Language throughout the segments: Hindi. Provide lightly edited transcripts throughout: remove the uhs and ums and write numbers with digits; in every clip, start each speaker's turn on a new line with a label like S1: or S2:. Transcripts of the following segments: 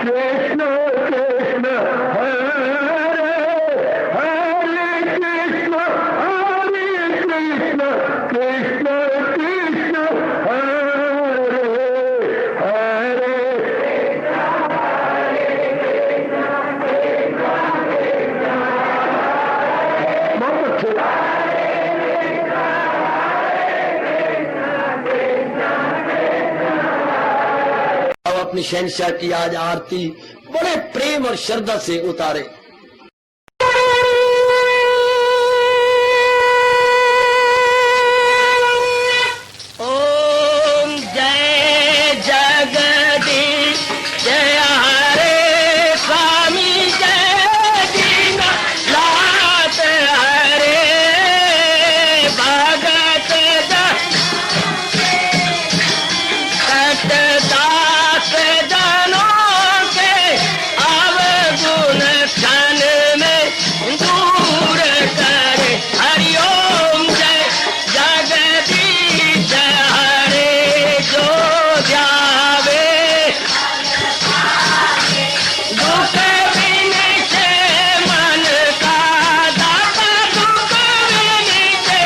S1: कृष्ण कृष्ण हरे हरे कृष्ण कृष्ण कृष्ण हरे हरे बहुत अच्छे। अब अपनी शहंशाह की आज आरती बड़े प्रेम और श्रद्धा से उतारे।
S2: ओम जय जगदीश जय हरे स्वामी जय दीनानाथ हरे भगत दास जनों के अवगुण क्षण में दूर करे। हरिओम जय जगदीश हरे जो ध्यावे दुख विनिचे मन का दाता दुख विनिचे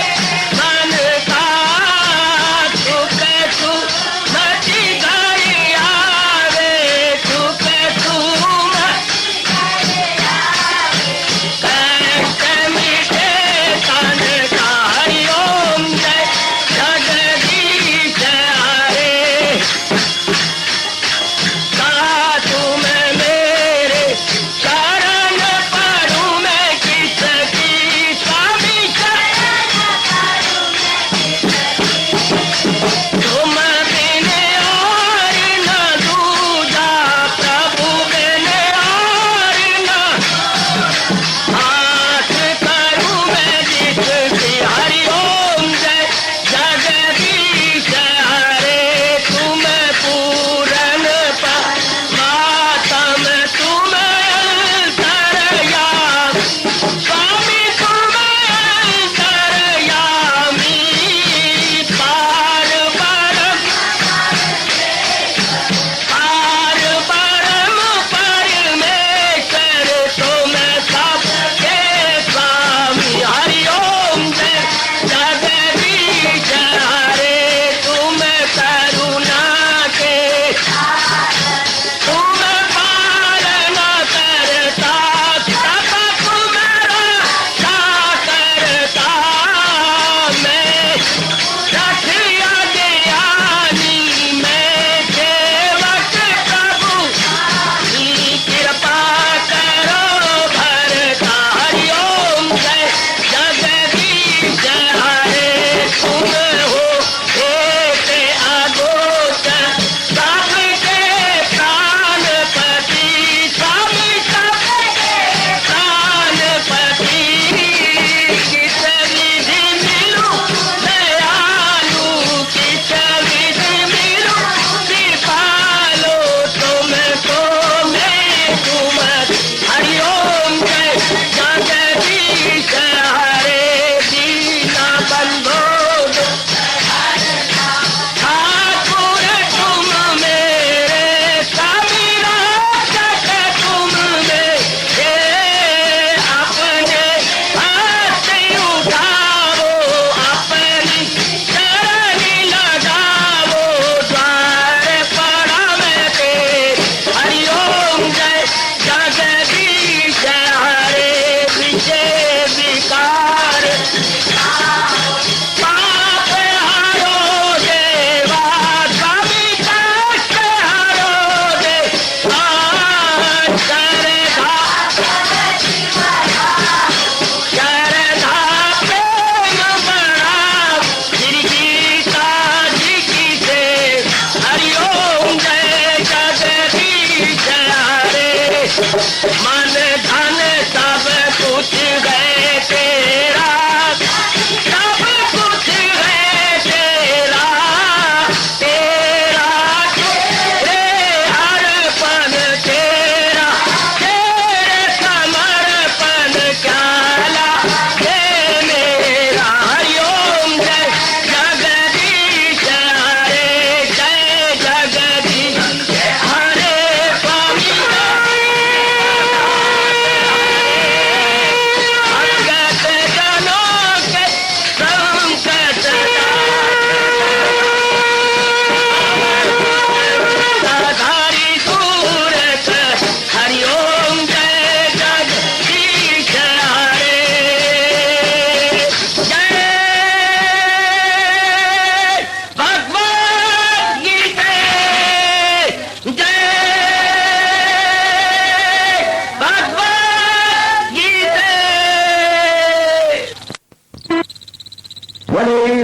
S2: मन का सुख तू मची गई आवे सुख तू कष्ट मिटे तन का। हरिओम जय जगदीश हरे तुम मेरे शरण पड़ूं मैं किसकी स्वामी तुम बिन और न दूजा प्रभु बिन और न हाथ करूं मैं जिसकी। हरिओम जय जगदीश हरे तुम पूरन मातम तुम अंतरयामी स्वामी तुम अंतरयामी पार परम परमेश्वर तुम सबके स्वामी। हरिओम जय जगदीश हरे तुम करुणा के तुम पालन करता सब तुम्हारा करता मैं रखिया ज्ञानी मैं सेवक प्रभु की कृपा करो भरता। हरिओम जय जगदीश हरे तुम हो एक अगोचर सबके प्राणपति स्वामी सबके प्राणपति किस विधि मिलूं दयालु किस विधि मिलूं कृपालो तुमको मैं तुम। हरिओम जय जगदीश हरे दीना बंधो ठाकुर तुम मेरे स्वामी रक्षक तुम मेरे अपने हाथ उठाओ अपनी शरण लगाओ द्वार पड़ा मैं तेरे। हरिओम जय जगदीश हरे विजय विकार पाप हरो देवा स्वामी कष्ट हरो देवा श्रद्धा प्रेम बढ़ाओ श्री गीता जी की से। हरिओम जय जगदीश हरे मन धन सब कुछ है तेरा सब कुछ है तेरा तेरा तेरे अर्पण तेरा तेरे समर्पण क्या लागे मेरा। हरिओम जय जगदीश हरे जय जगदीश हरे स्वामी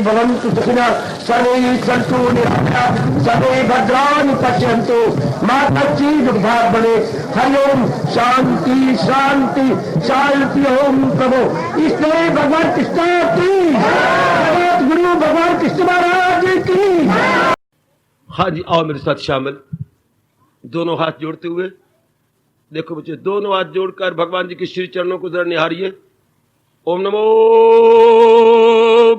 S1: भवन्तु सुखिनः सर्वे सन्तु निरामयाः सर्वे भद्राणि पश्यन्तु मा कश्चित् दुर्भाग् भवेत्। हरि ओम शांति शांति शांति। ओम प्रभु इसलिए भगवान कृष्ण की जगत गुरु भगवान कृष्ण महाराज की।
S3: हाँ जी, आओ मेरे साथ शामिल, दोनों हाथ जोड़ते हुए। देखो बच्चे, दोनों हाथ जोड़कर भगवान जी के श्री चरणों को जरा निहारिए। ओम नमो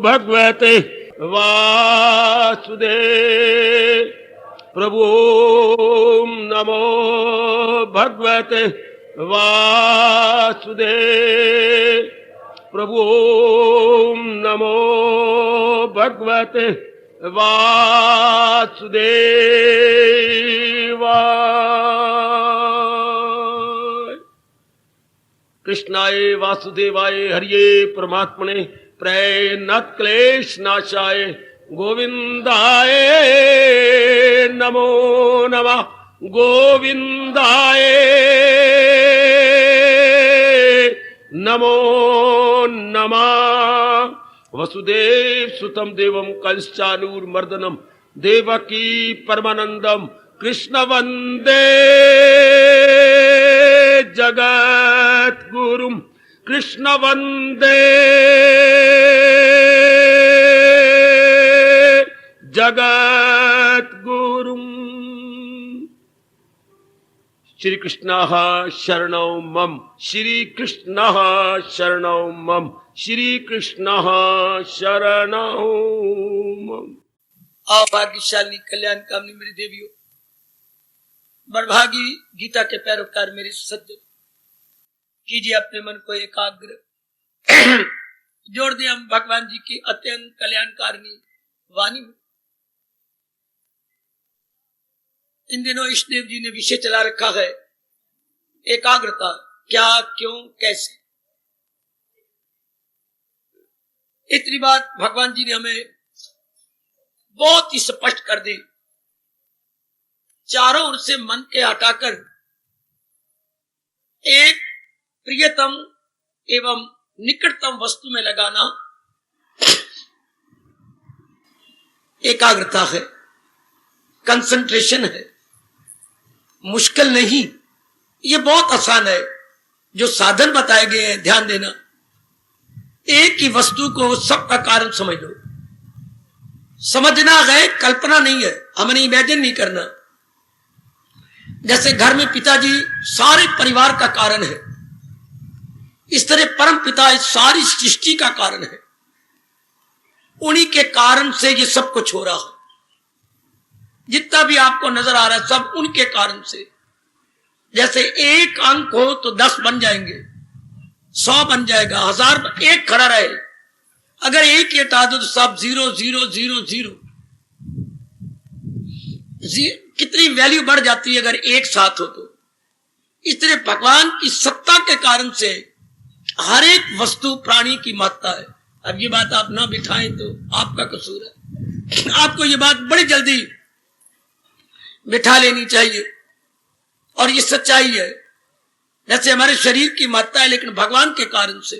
S3: भगवते वासुदेव प्रभु। ओम नमो भगवते वासुदेव प्रभु। ओम नमो भगवते वासुदेवाय। कृष्णाय वासुदेवाय हरिये परमात्मने प्रेरणात् क्लेश नाशाय गोविंदाय नमो नमः। गोविंदाय नमो नमः। वसुदेव सुतम देवम कंसानूरमर्दनम देवकी परमानंदम कृष्ण वंदे जगत गुरुम। कृष्ण वंदे जगत गुरुम। श्री कृष्ण शरणौ मम। श्री कृष्ण शरणौ मम। श्री कृष्ण शरणौ मम।
S4: आओ भाग्यशाली कल्याण कामनी मेरी देवियों, बड़भागी गीता के पैरोकार मेरे सज्जन, कीजिए अपने मन को एकाग्र। जोड़ दिए हम भगवान जी की अत्यंत कल्याणकारिणी वाणी में। इन दिनों इष्टदेव जी ने विषय चला रखा है एकाग्रता। क्या, क्यों, कैसे। इतनी बात भगवान जी ने हमें बहुत ही स्पष्ट कर दी। चारों ओर से मन के हटाकर एक प्रियतम एवं निकटतम वस्तु में लगाना एकाग्रता है, कंसंट्रेशन है। मुश्किल नहीं, ये बहुत आसान है। जो साधन बताए गए हैं, ध्यान देना। एक ही वस्तु को सबका कारण समझ लो। समझना है, कल्पना नहीं है, हमने इमेजिन नहीं करना। जैसे घर में पिताजी सारे परिवार का कारण है, इस तरह परम पिता इस सारी सृष्टि का कारण है। उन्हीं के कारण से ये सब कुछ हो रहा है। जितना भी आपको नजर आ रहा है सब उनके कारण से। जैसे एक अंक हो तो 10 बन जाएंगे, 100 बन जाएगा, 1000 एक खड़ा रहे। अगर एक ही हटा दो तो सब 0 0 0 0। कितनी वैल्यू बढ़ जाती है अगर एक साथ हो तो। इस तरह भगवान की सत्ता के कारण से हर एक वस्तु प्राणी की महत्ता है। अब ये बात आप ना बिठाएं तो आपका कसूर है। आपको ये बात बड़ी जल्दी बिठा लेनी चाहिए और ये सच्चाई है। जैसे हमारे शरीर की महत्ता है, लेकिन भगवान के कारण से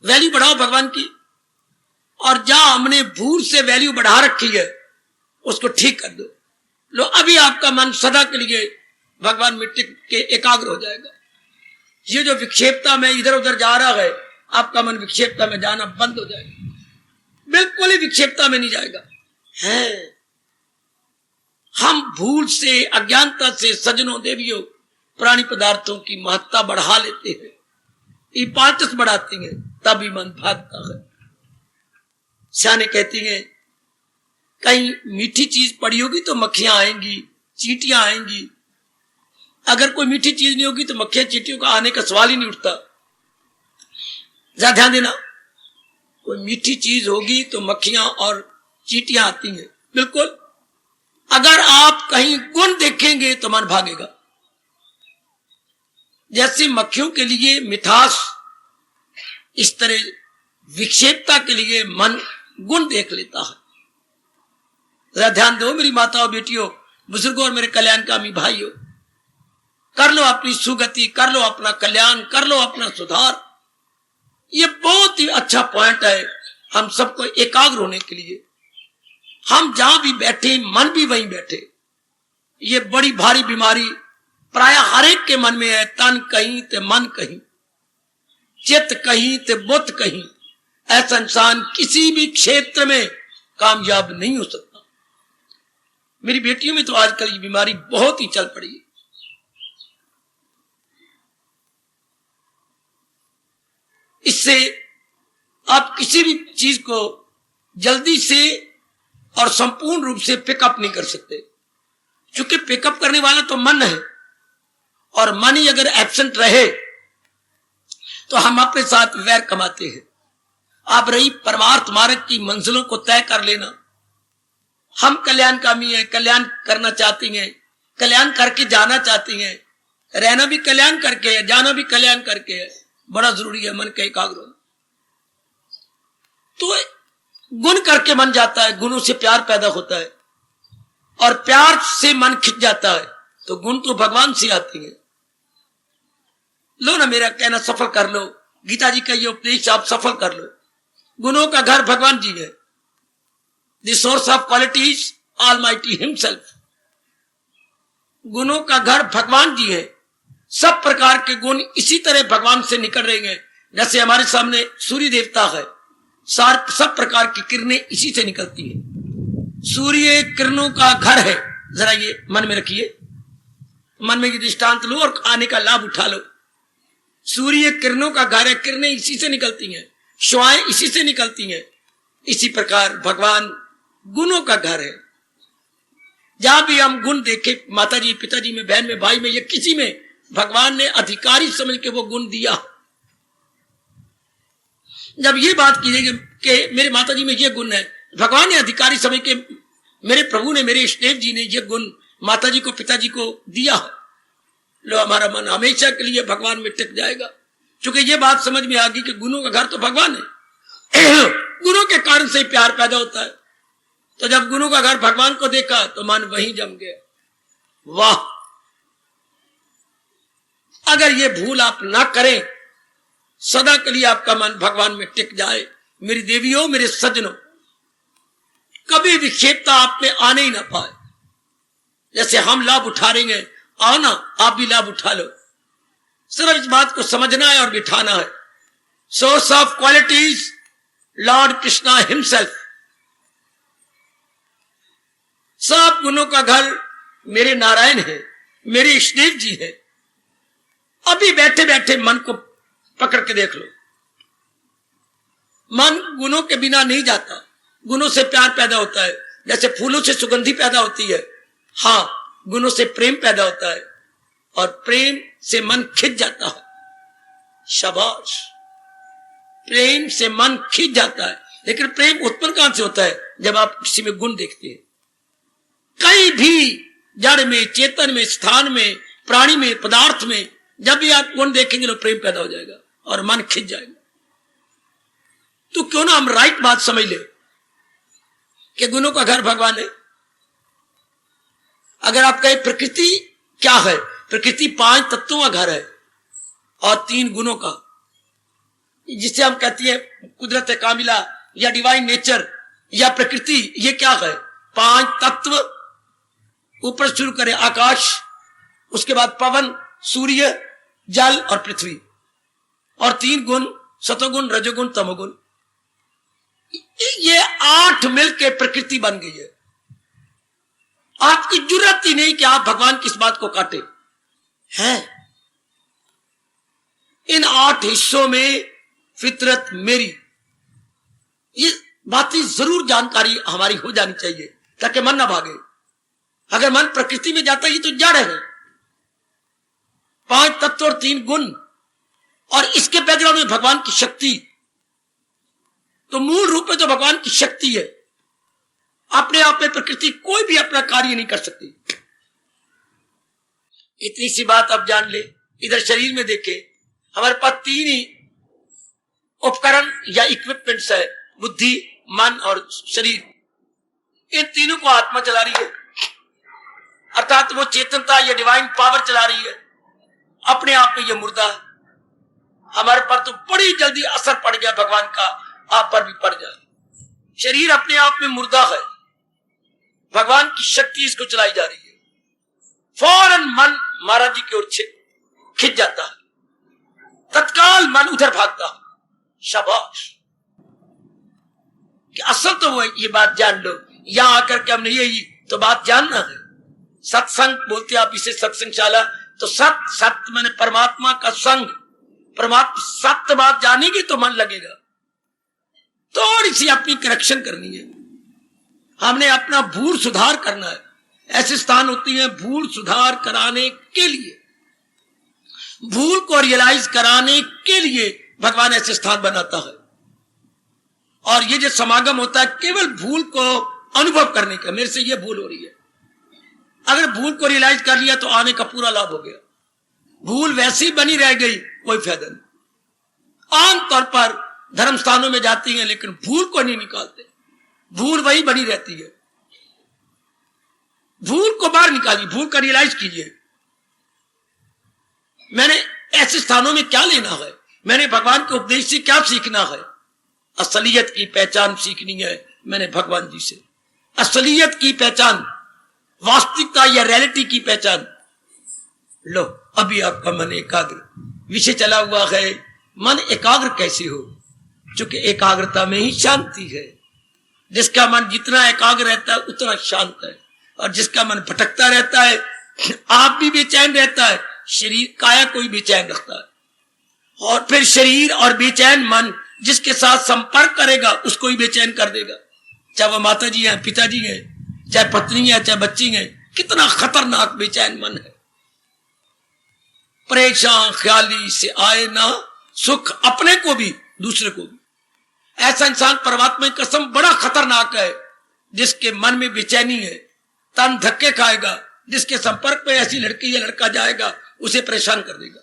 S4: वैल्यू बढ़ाओ भगवान की। और जहां हमने भूल से वैल्यू बढ़ा रखी है उसको ठीक कर दो। लो, अभी आपका मन सदा के लिए भगवान मिट्टी के एकाग्र हो जाएगा। ये जो विक्षेपता में इधर उधर जा रहा है, आपका मन विक्षेपता में जाना बंद हो जाएगा। बिल्कुल ही विक्षेपता में नहीं जाएगा। है हम भूल से, अज्ञानता से सज्जनों देवियों प्राणी पदार्थों की महत्ता बढ़ा लेते हैं, इंपॉर्टेंस बढ़ाती हैं, तभी मन भागता है। सियाने कहती हैं कहीं मीठी चीज पड़ी होगी तो मक्खियां आएंगी, चींटियां आएंगी। अगर कोई मीठी चीज नहीं होगी तो मक्खियां चींटियों का आने का सवाल ही नहीं उठता। ज्यादा ध्यान देना, कोई मीठी चीज होगी तो मक्खियां और चींटियां आती हैं, बिल्कुल। अगर आप कहीं गुण देखेंगे तो मन भागेगा। जैसे मक्खियों के लिए मिठास, इस तरह विक्षेपता के लिए मन गुण देख लेता है। जरा ध्यान दो मेरी माताओं, बेटियों, बुजुर्गों और मेरे कल्याणकामी भाइयों। कर लो अपनी सुगति, कर लो अपना कल्याण, कर लो अपना सुधार। ये बहुत ही अच्छा पॉइंट है। हम सबको एकाग्र होने के लिए, हम जहां भी बैठे मन भी वहीं बैठे। ये बड़ी भारी बीमारी प्राय हर एक के मन में है। तन कहीं ते मन कहीं, चित्त कहीं ते बुद्ध कहीं। ऐसा इंसान किसी भी क्षेत्र में कामयाब नहीं हो सकता। मेरी बेटियों में तो आजकल ये बीमारी बहुत ही चल पड़ी है। इससे आप किसी भी चीज को जल्दी से और संपूर्ण रूप से पिकअप नहीं कर सकते, क्योंकि पिकअप करने वाला तो मन है, और मन ही अगर एब्सेंट रहे तो हम अपने साथ वैर कमाते हैं। आप रही परमार्थ मार्ग की मंजिलों को तय कर लेना। हम कल्याणकामी हैं, कल्याण करना चाहती हैं, कल्याण करके जाना चाहती हैं, रहना भी कल्याण करके है, जाना भी कल्याण करके है। बड़ा जरूरी है मन का एकाग्र होना। तो गुण करके मन जाता है, गुणों से प्यार पैदा होता है, और प्यार से मन खिंच जाता है, तो गुण तो भगवान से आती है। लो ना मेरा कहना सफल कर लो, गीता जी का ये उपदेश आप सफल कर लो। गुणों का घर भगवान जी है। The source of qualities almighty himself. गुणों का घर भगवान जी है। सब प्रकार के गुण इसी तरह भगवान से निकल रहे हैं। जैसे हमारे सामने सूर्य देवता है, सब प्रकार की किरणें इसी से निकलती हैं। सूर्य किरणों का घर है। जरा ये मन में रखिए, मन में ये दृष्टांत लो और आने का लाभ उठा लो। सूर्य किरणों का घर है, किरणें इसी से निकलती हैं, श्वाएं इसी से निकलती हैं। इसी प्रकार भगवान गुणों का घर है। जहां भी हम गुण देखे, माता जी, पिताजी में, बहन में, भाई में, या किसी में, भगवान ने अधिकारी समझ के वो गुण दिया। जब ये बात कीजिए कि मेरे माता जी में ये गुण है, भगवान ने अधिकारी समझ के, मेरे प्रभु ने, मेरे इष्टदेव जी ने ये गुण माता जी को, पिताजी को दिया, लो हमारा मन हमेशा के लिए भगवान में टिक जाएगा। क्योंकि ये बात समझ में आ गई कि गुणों का घर तो भगवान है। गुणों के कारण से प्यार पैदा होता है। तो जब गुणों का घर भगवान को देखा तो मन वहीं जम गया। वाह! अगर ये भूल आप ना करें, सदा के लिए आपका मन भगवान में टिक जाए। मेरी देवियों, मेरे सज्जनों, कभी विक्षेपता आप में आने ही ना पाए। जैसे हम लाभ उठा रहे हैं, आओ ना आप भी लाभ उठा लो। सिर्फ इस बात को समझना है और बिठाना है। Source of qualities Lord Krishna himself. सब गुणों का घर मेरे नारायण है, मेरे इष्टदेव जी है। अभी बैठे बैठे मन को पकड़ के देख लो। मन गुणों के बिना नहीं जाता। गुणों से प्यार पैदा होता है, जैसे फूलों से सुगंधी पैदा होती है। हाँ, गुणों से प्रेम पैदा होता है, और प्रेम से मन खिंच जाता है। शाबाश! प्रेम से मन खिंच जाता है। लेकिन प्रेम उत्पन्न कहां से होता है? जब आप किसी में गुण देखते हैं। कहीं भी जड़ में, चेतन में, स्थान में, प्राणी में, पदार्थ में, जब भी आप गुण देखेंगे तो प्रेम पैदा हो जाएगा और मन खिंच जाएगा। तो क्यों ना हम राइट बात समझ ले कि गुणों का घर भगवान है। अगर आप कहें प्रकृति क्या है, प्रकृति 5 तत्वों का घर है और 3 गुणों का, जिसे हम कहते हैं कुदरत कामिला या डिवाइन नेचर या प्रकृति। ये क्या है? 5 तत्व। ऊपर शुरू करें आकाश, उसके बाद पवन, सूर्य, जल और पृथ्वी, और 3 गुण, सतोगुण, रजोगुण, तमोगुण। ये 8 मिलके प्रकृति बन गई है। आपकी जरूरत ही नहीं कि आप भगवान की इस बात को काटे हैं। इन 8 हिस्सों में फितरत मेरी, ये बातें जरूर जानकारी हमारी हो जानी चाहिए ताकि मन ना भागे। अगर मन प्रकृति में जाता है तो जड़ है। 5 तत्व और 3 गुण, और इसके बैकग्राउंड में भगवान की शक्ति। तो मूल रूप में तो भगवान की शक्ति है। अपने आप में प्रकृति कोई भी अपना कार्य नहीं कर सकती। इतनी सी बात आप जान ले। इधर शरीर में देखे, हमारे पास 3 ही उपकरण या इक्विपमेंट्स है, बुद्धि, मन और शरीर। इन तीनों को आत्मा चला रही है, अर्थात वो चेतनता या डिवाइन पावर चला रही है। अपने आप में ये मुर्दा है। हमारे पर तो बड़ी जल्दी असर पड़ गया भगवान का, आप पर भी पड़ जाए। शरीर अपने आप में मुर्दा है, भगवान की शक्ति इसको चलाई जा रही है। फौरन मन महाराज जी की ओर खिंच जाता है, तत्काल मन उधर भागता है। शाबाश, कि असल तो वो ये बात जान लो, यहां आकर के हमने यही तो बात जानना है। सत्संग बोलते आप इसे, सत्संगशाला। तो सत्य मैंने परमात्मा का संग, परमात्मा सत्य बात जानेगी तो मन लगेगा। थोड़ी सी अपनी करेक्शन करनी है, हमने अपना भूल सुधार करना है। ऐसे स्थान होती हैं भूल सुधार कराने के लिए, भूल को रियलाइज कराने के लिए भगवान ऐसे स्थान बनाता है। और ये जो समागम होता है केवल भूल को अनुभव करने का, मेरे से ये भूल हो रही है। अगर भूल को रियलाइज कर लिया तो आने का पूरा लाभ हो गया। भूल वैसी बनी रह गई, कोई फायदा नहीं। आमतौर पर धर्म स्थानों में जाती हैं लेकिन भूल को नहीं निकालते, भूल वही बनी रहती है। भूल को बाहर निकालिए, भूल का रियलाइज कीजिए। मैंने ऐसे स्थानों में क्या लेना है, मैंने भगवान के उपदेश से क्या सीखना है। असलियत की पहचान सीखनी है मैंने भगवान जी से। असलियत की पहचान, वास्तविकता या रियलिटी की पहचान। लो, अभी आपका मन एकाग्र, विषय चला हुआ है। मन एकाग्र कैसे हो? क्योंकि एकाग्रता में ही शांति है। जिसका मन जितना एकाग्र रहता है उतना शांत है, और जिसका मन भटकता रहता है, आप भी बेचैन रहता है, शरीर काया कोई बेचैन रखता है। और फिर शरीर और बेचैन मन जिसके साथ संपर्क करेगा उसको ही बेचैन कर देगा। चाहे वो माता जी हैं, पिताजी हैं, चाहे पत्नी है, चाहे बच्ची हैं। कितना खतरनाक बेचैन मन है। परेशान ख्याली से आए ना सुख, अपने को भी दूसरे को भी। ऐसा इंसान परमात्मा की कसम बड़ा खतरनाक है, जिसके मन में बेचैनी है, तन धक्के खाएगा। जिसके संपर्क में ऐसी लड़की या लड़का जाएगा उसे परेशान कर देगा,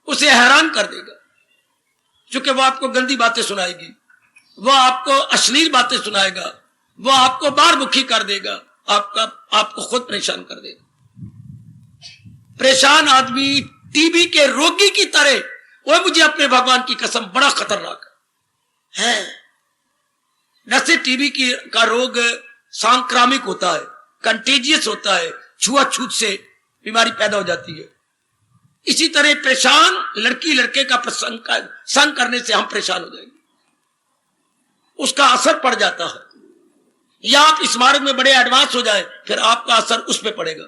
S4: उसे हैरान कर देगा। क्योंकि वो आपको गंदी बातें सुनाएगी, वो आपको अश्लील बातें सुनाएगा, वो आपको बारमुखी कर देगा, आपको खुद परेशान कर देगा। परेशान आदमी टीबी के रोगी की तरह, वो मुझे अपने भगवान की कसम बड़ा खतरनाक है। जैसे टीबी का रोग सांक्रामिक होता है, कंटेजियस होता है, छुआछूत से बीमारी पैदा हो जाती है। इसी तरह परेशान लड़की लड़के का संग करने से हम परेशान हो जाएंगे, उसका असर पड़ जाता है। या आप इस मार्ग में बड़े एडवांस हो जाए, फिर आपका असर उस पर पड़ेगा,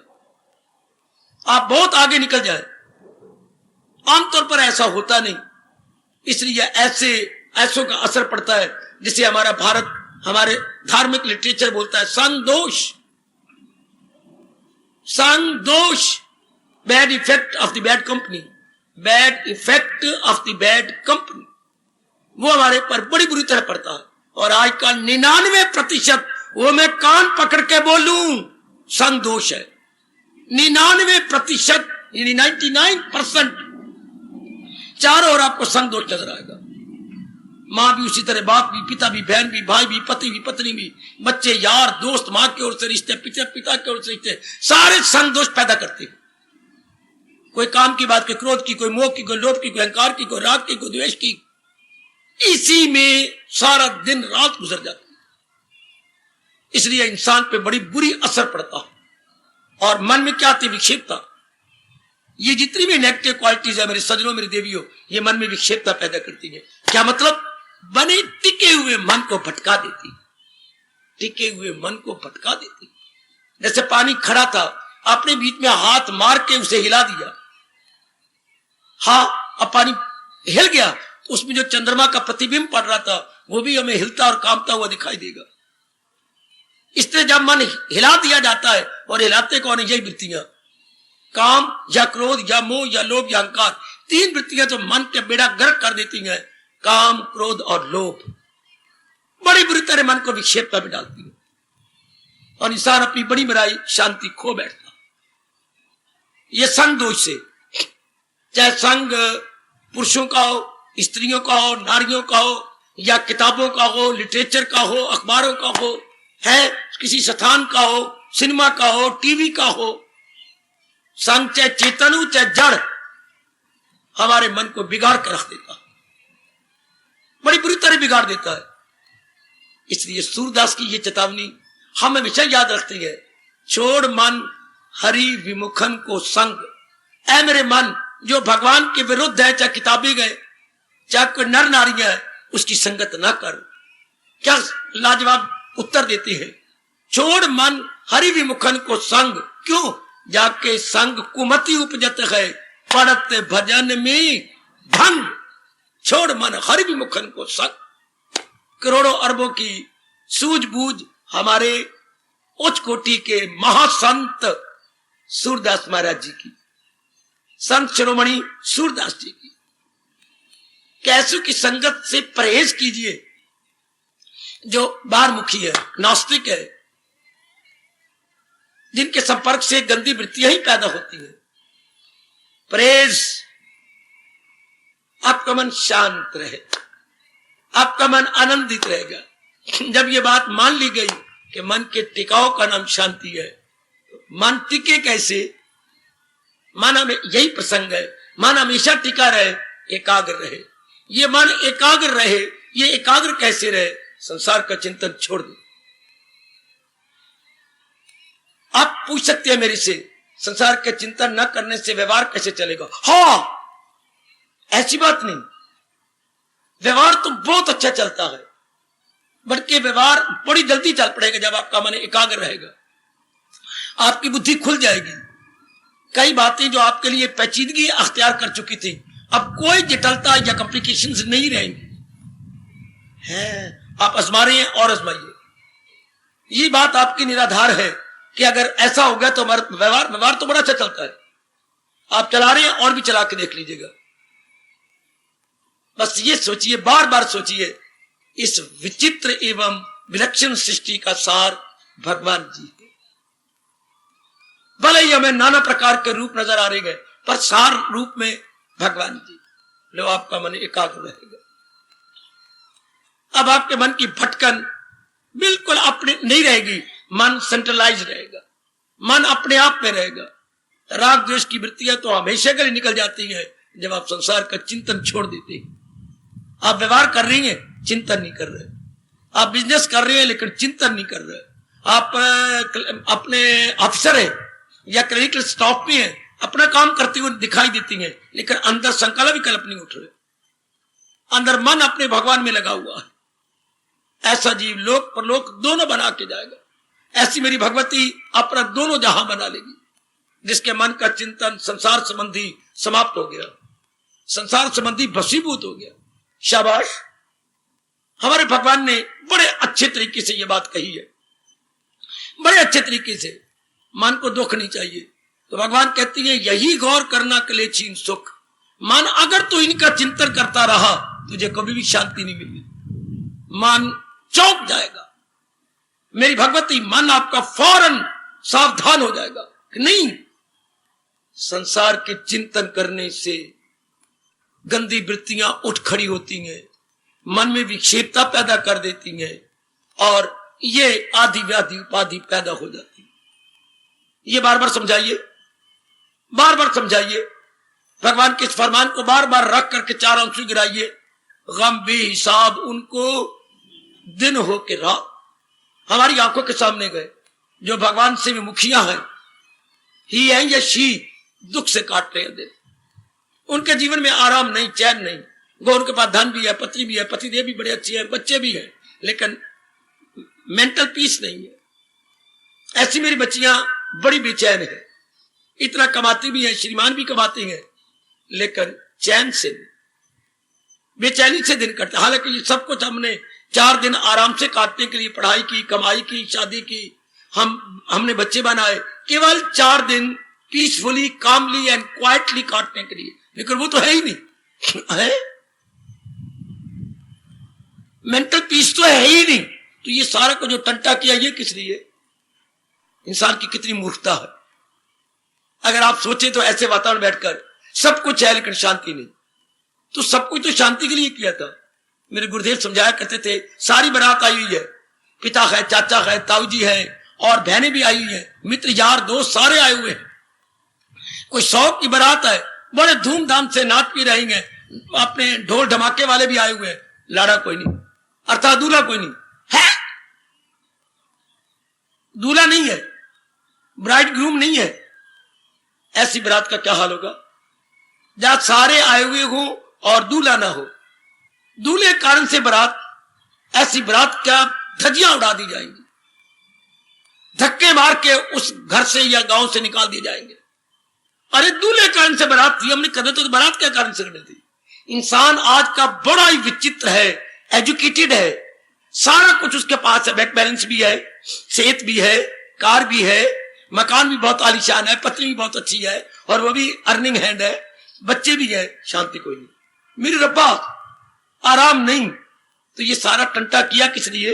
S4: आप बहुत आगे निकल जाए। आमतौर पर ऐसा होता नहीं, इसलिए ऐसों का असर पड़ता है, जिसे हमारा भारत, हमारे धार्मिक लिटरेचर बोलता है संग दोष, bad effect of the bad company, bad effect of the bad company, वो हमारे पर बड़ी बुरी तरह पड़ता है। और आज का 99%, वो मैं कान पकड़ के बोलूं, संग दोष है। 99%, 99%, चारों ओर आपको संग दोष नजर आएगा। माँ भी उसी तरह, बाप भी, पिता भी, बहन भी, भाई भी, पति भी, पत्नी भी, बच्चे, यार, दोस्त, माँ की ओर से रिश्ते, पिता की ओर से रिश्ते, सारे संग दोष पैदा करते हैं। कोई काम की बात, कोई क्रोध की, कोई मोह की, कोई लोभ की, कोई अहंकार की, कोई राग की, कोई द्वेष की। इसी में सारा दिन रात गुजर जाती है। इसलिए इंसान पे बड़ी बुरी असर पड़ता है। और मन में क्या आती? विक्षेपता। ये जितनी भी नेगेटिव क्वालिटीज है मेरे सज्जनों, मेरी देवियों, ये मन में विक्षेपता पैदा करती है। क्या मतलब? बने टिके हुए मन को भटका देती, टिके हुए मन को भटका देती। जैसे पानी खड़ा था, आपने बीच में हाथ मार के उसे हिला दिया, हाँ, अब पानी हिल गया, तो उसमें जो चंद्रमा का प्रतिबिंब पड़ रहा था वो भी हमें हिलता और कांपता हुआ दिखाई देगा। इस तरह जब मन हिला दिया जाता है, और हिलाते कौन है? यही वृत्तियां, काम या क्रोध या मोह या लोभ या अहंकार, 3 वृत्तियां तो मन के बेड़ा गर्क कर देती हैं। काम, क्रोध और लोभ बड़ी बुरी तरह मन को विक्षेपता में डालती है, और इंसान अपनी बड़ी बड़ाई शांति खो बैठता। ये संग दोष से, चाहे संग पुरुषों का हो, स्त्रियों का हो, नारियों का हो, या किताबों का हो, लिटरेचर का हो, अखबारों का हो, है किसी स्थान का हो, सिनेमा का हो, टीवी का हो, संग चाहे चेतन हो चाहे जड़, हमारे मन को बिगाड़ कर रख देता है, बड़ी बुरी तरह बिगाड़ देता है। इसलिए सूरदास की ये चेतावनी हम हमेशा याद रखती है, छोड़ मन हरि विमुखन को संग। ऐ मेरे मन, जो भगवान के विरुद्ध है, चाहे किताबी गए, चाहे कोई नर नारी है, उसकी संगत ना कर। क्या लाजवाब उत्तर देती है, छोड़ मन हरि विमुखन को संग। क्यों? जाके संग कुमति उपजत है, पड़त भजन में भंग। छोड़ मन हरि विमुखन को संग। करोड़ों अरबों की सूझबूझ हमारे उच्च कोटि के महासंत सूरदास महाराज जी की, संत शिरोमणि सूरदास जी की। कैसु की संगत से परहेज कीजिए। जो बाहरमुखी है, नास्तिक है, जिनके संपर्क से गंदी वृत्तियां ही पैदा होती है, परहेज। आपका मन शांत रहे, आपका मन आनंदित रहेगा। जब ये बात मान ली गई कि मन के टिकाव का नाम शांति है, तो मन टिके कैसे? मन में यही प्रसंग है, मन हमेशा टिका रहे, एकाग्र रहे। ये मन एकाग्र रहे, ये एकाग्र कैसे रहे? संसार का चिंतन छोड़ दो। आप पूछ सकते हैं मेरे से, संसार के चिंतन न करने से व्यवहार कैसे चलेगा? हाँ, ऐसी बात नहीं, व्यवहार तो बहुत अच्छा चलता है, बल्कि व्यवहार बड़ी जल्दी चल पड़ेगा जब आपका मन एकाग्र रहेगा, आपकी बुद्धि खुल जाएगी। कई बातें जो आपके लिए पेचीदगी अख्तियार कर चुकी थी, अब कोई जटिलता या कॉम्प्लिकेशंस नहीं रहेंगी। है, आप आजमा रहे हैं और आजमाइए। ये बात आपकी निराधार है कि अगर ऐसा हो गया तो व्यवहार तो बड़ा अच्छा चलता है। आप चला रहे हैं और भी चला के देख लीजिएगा। बस ये सोचिए, बार बार सोचिए, इस विचित्र एवं विलक्षण सृष्टि का सार भगवान जी है। भले ही हमें नाना प्रकार के रूप नजर आ रहे हैं, पर सार रूप में भगवान जी। लो, आपका मन एकाग्र रहेगा। अब आपके मन की भटकन बिल्कुल अपने नहीं रहेगी, मन सेंट्रलाइज रहेगा, मन अपने आप में रहेगा। राग द्वेष की वृत्तियां तो हमेशा के लिए निकल जाती है जब आप संसार का चिंतन छोड़ देते हैं। आप व्यवहार कर रही हैं, चिंतन नहीं कर रहे। आप बिजनेस कर रहे हैं, लेकिन चिंतन नहीं कर रहे। आप अपने अफसर है या क्लिनिकल स्टाफ में है, अपना काम करते हुए दिखाई देती हैं, लेकिन अंदर संकल्प विकल्प नहीं उठ रहे। अंदर मन अपने भगवान में लगा हुआ है। ऐसा जीव लोक परलोक दोनों बना के जाएगा। ऐसी मेरी भगवती अपना दोनों जहां बना लेगी, जिसके मन का चिंतन संसार संबंधी समाप्त हो गया, संसार संबंधी भस्मीभूत हो गया। शाबाश, हमारे भगवान ने बड़े अच्छे तरीके से यह बात कही है, बड़े अच्छे तरीके से। मन को दुख नहीं चाहिए, तो भगवान कहती है यही गौर करना कले छीन सुख। मन अगर तू इनका चिंतन करता रहा, तुझे कभी भी शांति नहीं मिली, मन चौंक जाएगा। मेरी भगवती, मन आपका फौरन सावधान हो जाएगा कि नहीं, संसार के चिंतन करने से गंदी वृत्तियां उठ खड़ी होती हैं, मन में विक्षेपता पैदा कर देती हैं, और ये आदि व्याधि उपाधि पैदा हो जाती है। ये बार बार समझाइए, बार बार समझाइए। भगवान के इस फरमान को बार बार रख करके चार आंसू गिराइए। गम बेहिसाब उनको दिन हो के रात हमारी आंखों के सामने गए, जो भगवान से विमुखियां हैं, ही है या शी, दुख से काट रहे हैं दिन। उनके जीवन में आराम नहीं, चैन नहीं। वो उनके पास धन भी है, पत्नी भी है, पतिदेव भी बड़े अच्छे हैं, बच्चे भी हैं, लेकिन मेंटल पीस नहीं है। ऐसी मेरी बच्चियां बड़ी बेचैन है, इतना कमाती भी है, श्रीमान भी कमाते हैं, लेकिन चैन से नहीं, बेचैनी से दिन कटता। हालांकि ये सब कुछ हमने 4 दिन आराम से काटने के लिए पढ़ाई की, कमाई की, शादी की, हमने बच्चे बनाए, केवल 4 दिन पीसफुली, कामली एंड क्वाइटली काटने के लिए, लेकिन वो तो है ही नहीं है। मेंटल पीस तो है ही नहीं, तो ये सारा को जो टंटा किया, ये किस लिए? इंसान की कितनी मूर्खता है। अगर आप सोचे तो ऐसे वातावरण बैठकर सब कुछ है लेकिन शांति नहीं, तो सब कुछ तो शांति के लिए किया था। मेरे गुरुदेव समझाया करते थे, सारी बारात आई हुई है, पिता है, चाचा है, ताऊ जी है, और बहनें भी आई हुई है, मित्र यार दोस्त सारे आए हुए हैं। कोई 100 की बारात है, बड़े धूमधाम से नाच पी रहेंगे, अपने ढोल धमाके वाले भी आए हुए हैं, लाड़ा कोई नहीं, अर्थात दूल्हा कोई नहीं, है, दूल्हा नहीं है, ब्राइड ग्रूम नहीं है। ऐसी बारात का क्या हाल होगा जहां सारे आए हुए हो और दूल्हा ना हो। दूल्हे के कारण से बारात, ऐसी बारात क्या धज्जियां उड़ा दी जाएंगी, धक्के मार के उस घर से या गांव से निकाल दिए जाएंगे। अरे दूल्हे कारण से बारात थी, हमने करने तो बारात क्या कारण से करनी थी। इंसान आज का बड़ा ही विचित्र है, एजुकेटेड है, सारा कुछ उसके पास है, बैंक बैलेंस भी है, सेहत भी है, कार भी है, मकान भी बहुत आलीशान है, पत्नी भी बहुत अच्छी है और वो भी अर्निंग हैंड है, बच्चे भी है, शांति कोई नहीं, मेरी रब्बा आराम नहीं। तो ये सारा टंटा किया किस लिए?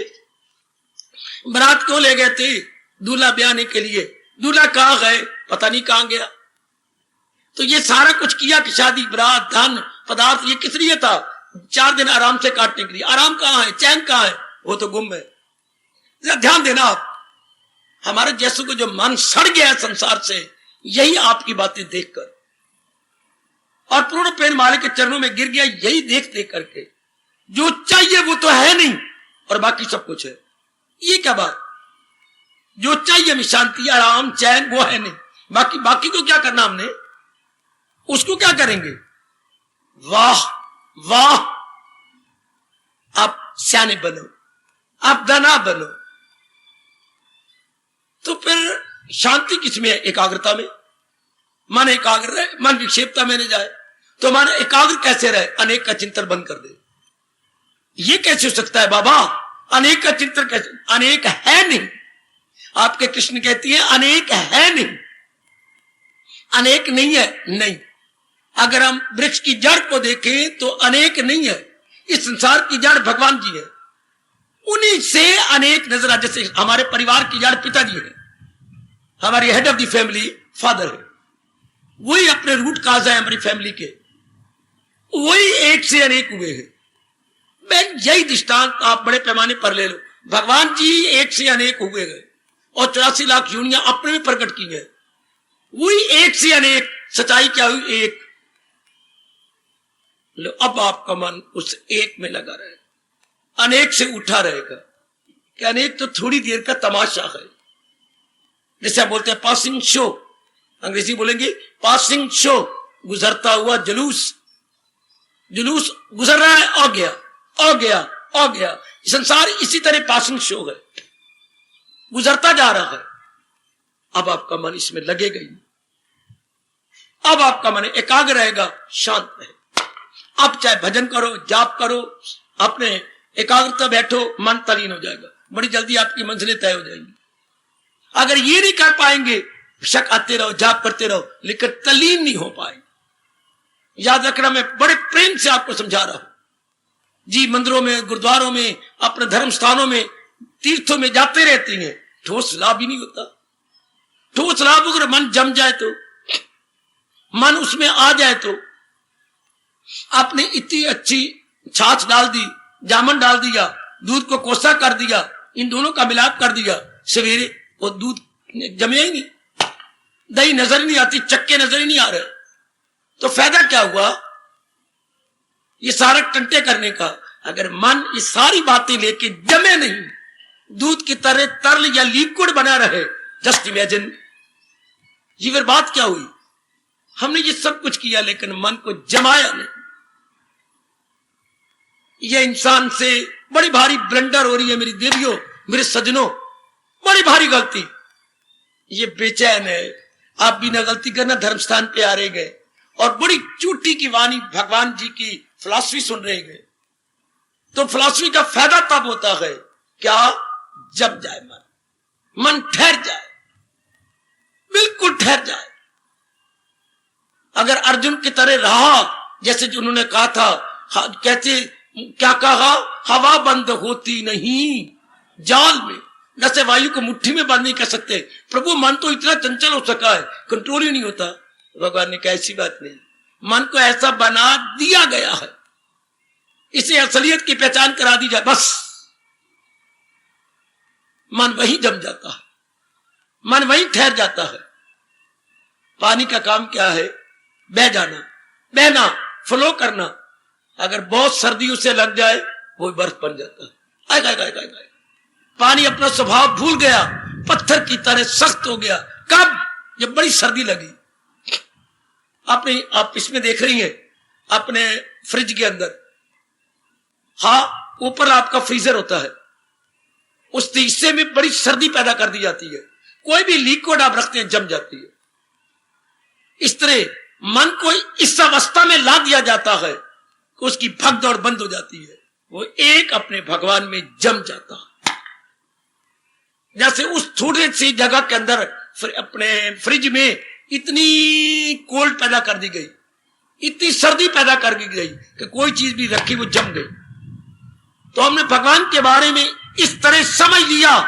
S4: बारात क्यों ले गए थे? दूल्हा ब्याहने के लिए। दूल्हा कहां गए? पता नहीं कहां गया। तो ये सारा कुछ किया कि शादी, बारात, धन, पदार्थ, ये किस लिए था? 4 दिन आराम से काटने के लिए। आराम कहां है? चैन कहां है? वो तो गुम है। ध्यान देना आप, हमारे जैसों को जो मन सड़ गया है संसार से, यही आपकी बातें देखकर और पूर्ण प्रेम माले के चरणों में गिर गया, यही देख देख करके। जो चाहिए वो तो है नहीं और बाकी सब कुछ है। ये क्या बात? जो चाहिए हमें शांति, आराम, चैन, वो है नहीं, बाकी को क्या करना हमने? उसको क्या करेंगे? वाह वाह, आप सियाने बनो, आप दाना बनो। तो फिर शांति किसमें है? एकाग्रता में। मन एकाग्र रहे, मन विक्षेपता में नहीं जाए। तो मन एकाग्र कैसे रहे? अनेक का चिंतन बंद कर दे। ये कैसे हो सकता है बाबा? अनेक का चिंतन कैसे? अनेक है नहीं। आपके कृष्ण कहती है अनेक है नहीं, अनेक नहीं है। नहीं, अगर हम वृक्ष की जड़ को देखें तो अनेक नहीं है। इस संसार की जड़ भगवान जी है, उन्हीं से अनेक नजर आ। जैसे हमारे परिवार की जड़ पिताजी है, हमारी head of the family father है, वही अपने रूट काज है हमारी फैमिली के, वही एक से अनेक हुए हैं। मैं यही दृष्टांत आप बड़े पैमाने पर ले लो। भगवान जी एक से अनेक हुए गए और 84 लाख यूनियां अपने में प्रकट की गए, वही एक से अनेक। सच्चाई क्या हुई? एक। लो, अब आपका मन उस एक में लगा रहेगा, अनेक से उठा रहेगा कि अनेक तो थोड़ी देर का तमाशा है। जैसे आप बोलते हैं पासिंग शो, अंग्रेजी बोलेंगे पासिंग शो, गुजरता हुआ जुलूस। जुलूस गुजर रहा है और गया और गया और गया। संसार इसी तरह पासिंग शो है, गुजरता जा रहा है। अब आपका मन इसमें लगेगा ही, अब आपका मन एकाग्र रहेगा, शांत रहेगा। अब चाहे भजन करो, जाप करो, अपने एकाग्रता बैठो, मन तलीन हो जाएगा, बड़ी जल्दी आपकी मंजिलें तय हो जाएंगी। अगर ये नहीं कर पाएंगे, शक आते रहो, जाप करते रहो, लेकिन तलीन नहीं हो पाएंगे। याद रखना, मैं बड़े प्रेम से आपको समझा रहा हूं जी। मंदिरों में, गुरुद्वारों में, अपने धर्म स्थानों में, तीर्थों में जाते रहते हैं, ठोस लाभ ही नहीं होता। ठोस लाभ अगर मन जम जाए तो, मन उसमें आ जाए तो, आपने इतनी अच्छी छाछ डाल दी, जामन डाल दिया, दूध को कोसा कर दिया, इन दोनों का मिलाप कर दिया, सवेरे वो दूध जमे ही नहीं, दही नजर नहीं आती, चक्के नजर ही नहीं आ रहे, तो फायदा क्या हुआ ये सारा टंटे करने का? अगर मन ये सारी बातें लेके जमे नहीं, दूध की तरह तरल या लिक्विड बना रहे, जस्ट इमेजिन, ये फिर बात क्या हुई? हमने ये सब कुछ किया लेकिन मन को जमाया नहीं। ये इंसान से बड़ी भारी ब्लंडर हो रही है मेरी देवियों, मेरे सजनों, बड़ी भारी गलती। ये बेचैन है, आप बिना गलती करना धर्म स्थान पे आ रहे गए और बड़ी चूटी की वाणी भगवान जी की फिलॉसफी सुन रहे गए। तो फिलॉसफी का फायदा तब होता है क्या? जब जाए मन ठहर जाए, बिल्कुल ठहर जाए। अगर अर्जुन की तरह रहा, जैसे जो उन्होंने कहा था, कहते क्या कहा, हवा बंद होती नहीं जाल में, जैसे वायु को मुट्ठी में बंद नहीं कर सकते। प्रभु मन तो इतना चंचल हो सका है, कंट्रोल ही नहीं होता। भगवान ने कहा ऐसी बात नहीं, मन को ऐसा बना दिया गया है, इसे असलियत की पहचान करा दी जाए, बस मन वहीं जम जाता है, मन वहीं ठहर जाता है। पानी का काम क्या है? बह जाना, बहना, फ्लो करना। अगर बहुत सर्दी उसे लग जाए वो बर्फ बन जाता है। आए, पानी अपना स्वभाव भूल गया, पत्थर की तरह सख्त हो गया। कब? जब बड़ी सर्दी लगी। आप इसमें देख रही हैं अपने फ्रिज के अंदर, हाँ, ऊपर आपका फ्रीजर होता है, उस हिस्से में बड़ी सर्दी पैदा कर दी जाती है। कोई भी लिक्विड आप रखते हैं जम जाती है। इस तरह मन को इस अवस्था में ला दिया जाता है कि उसकी भगदौड़ बंद हो जाती है, वो एक अपने भगवान में जम जाता है। जैसे उस थोड़े सी जगह के अंदर अपने फ्रिज में इतनी कोल्ड पैदा कर दी गई, इतनी सर्दी पैदा कर दी गई कि कोई चीज भी रखी वो जम गई। तो हमने भगवान के बारे में इस तरह समझ लिया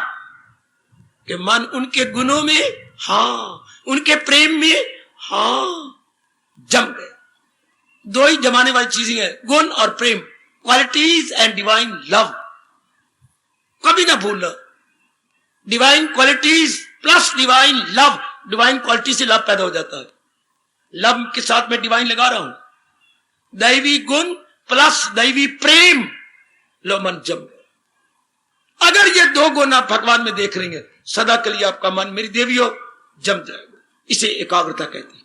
S4: कि मन उनके गुणों में, हाँ, उनके प्रेम में, हाँ, जम गया। दो ही जमाने वाली चीजें हैं, गुण और प्रेम, क्वालिटीज एंड डिवाइन लव। कभी ना भूलना, divine qualities plus divine love. Divine quality से लव पैदा हो जाता है, लव के साथ में डिवाइन लगा रहा हूं। दैवी गुण प्लस दैवी प्रेम, लो मन जम गया। अगर ये दो गुण आप भगवान में देख रही हैं, सदा के लिए आपका मन, मेरी देवियों, जम जाएगा। इसे एकाग्रता कहती है।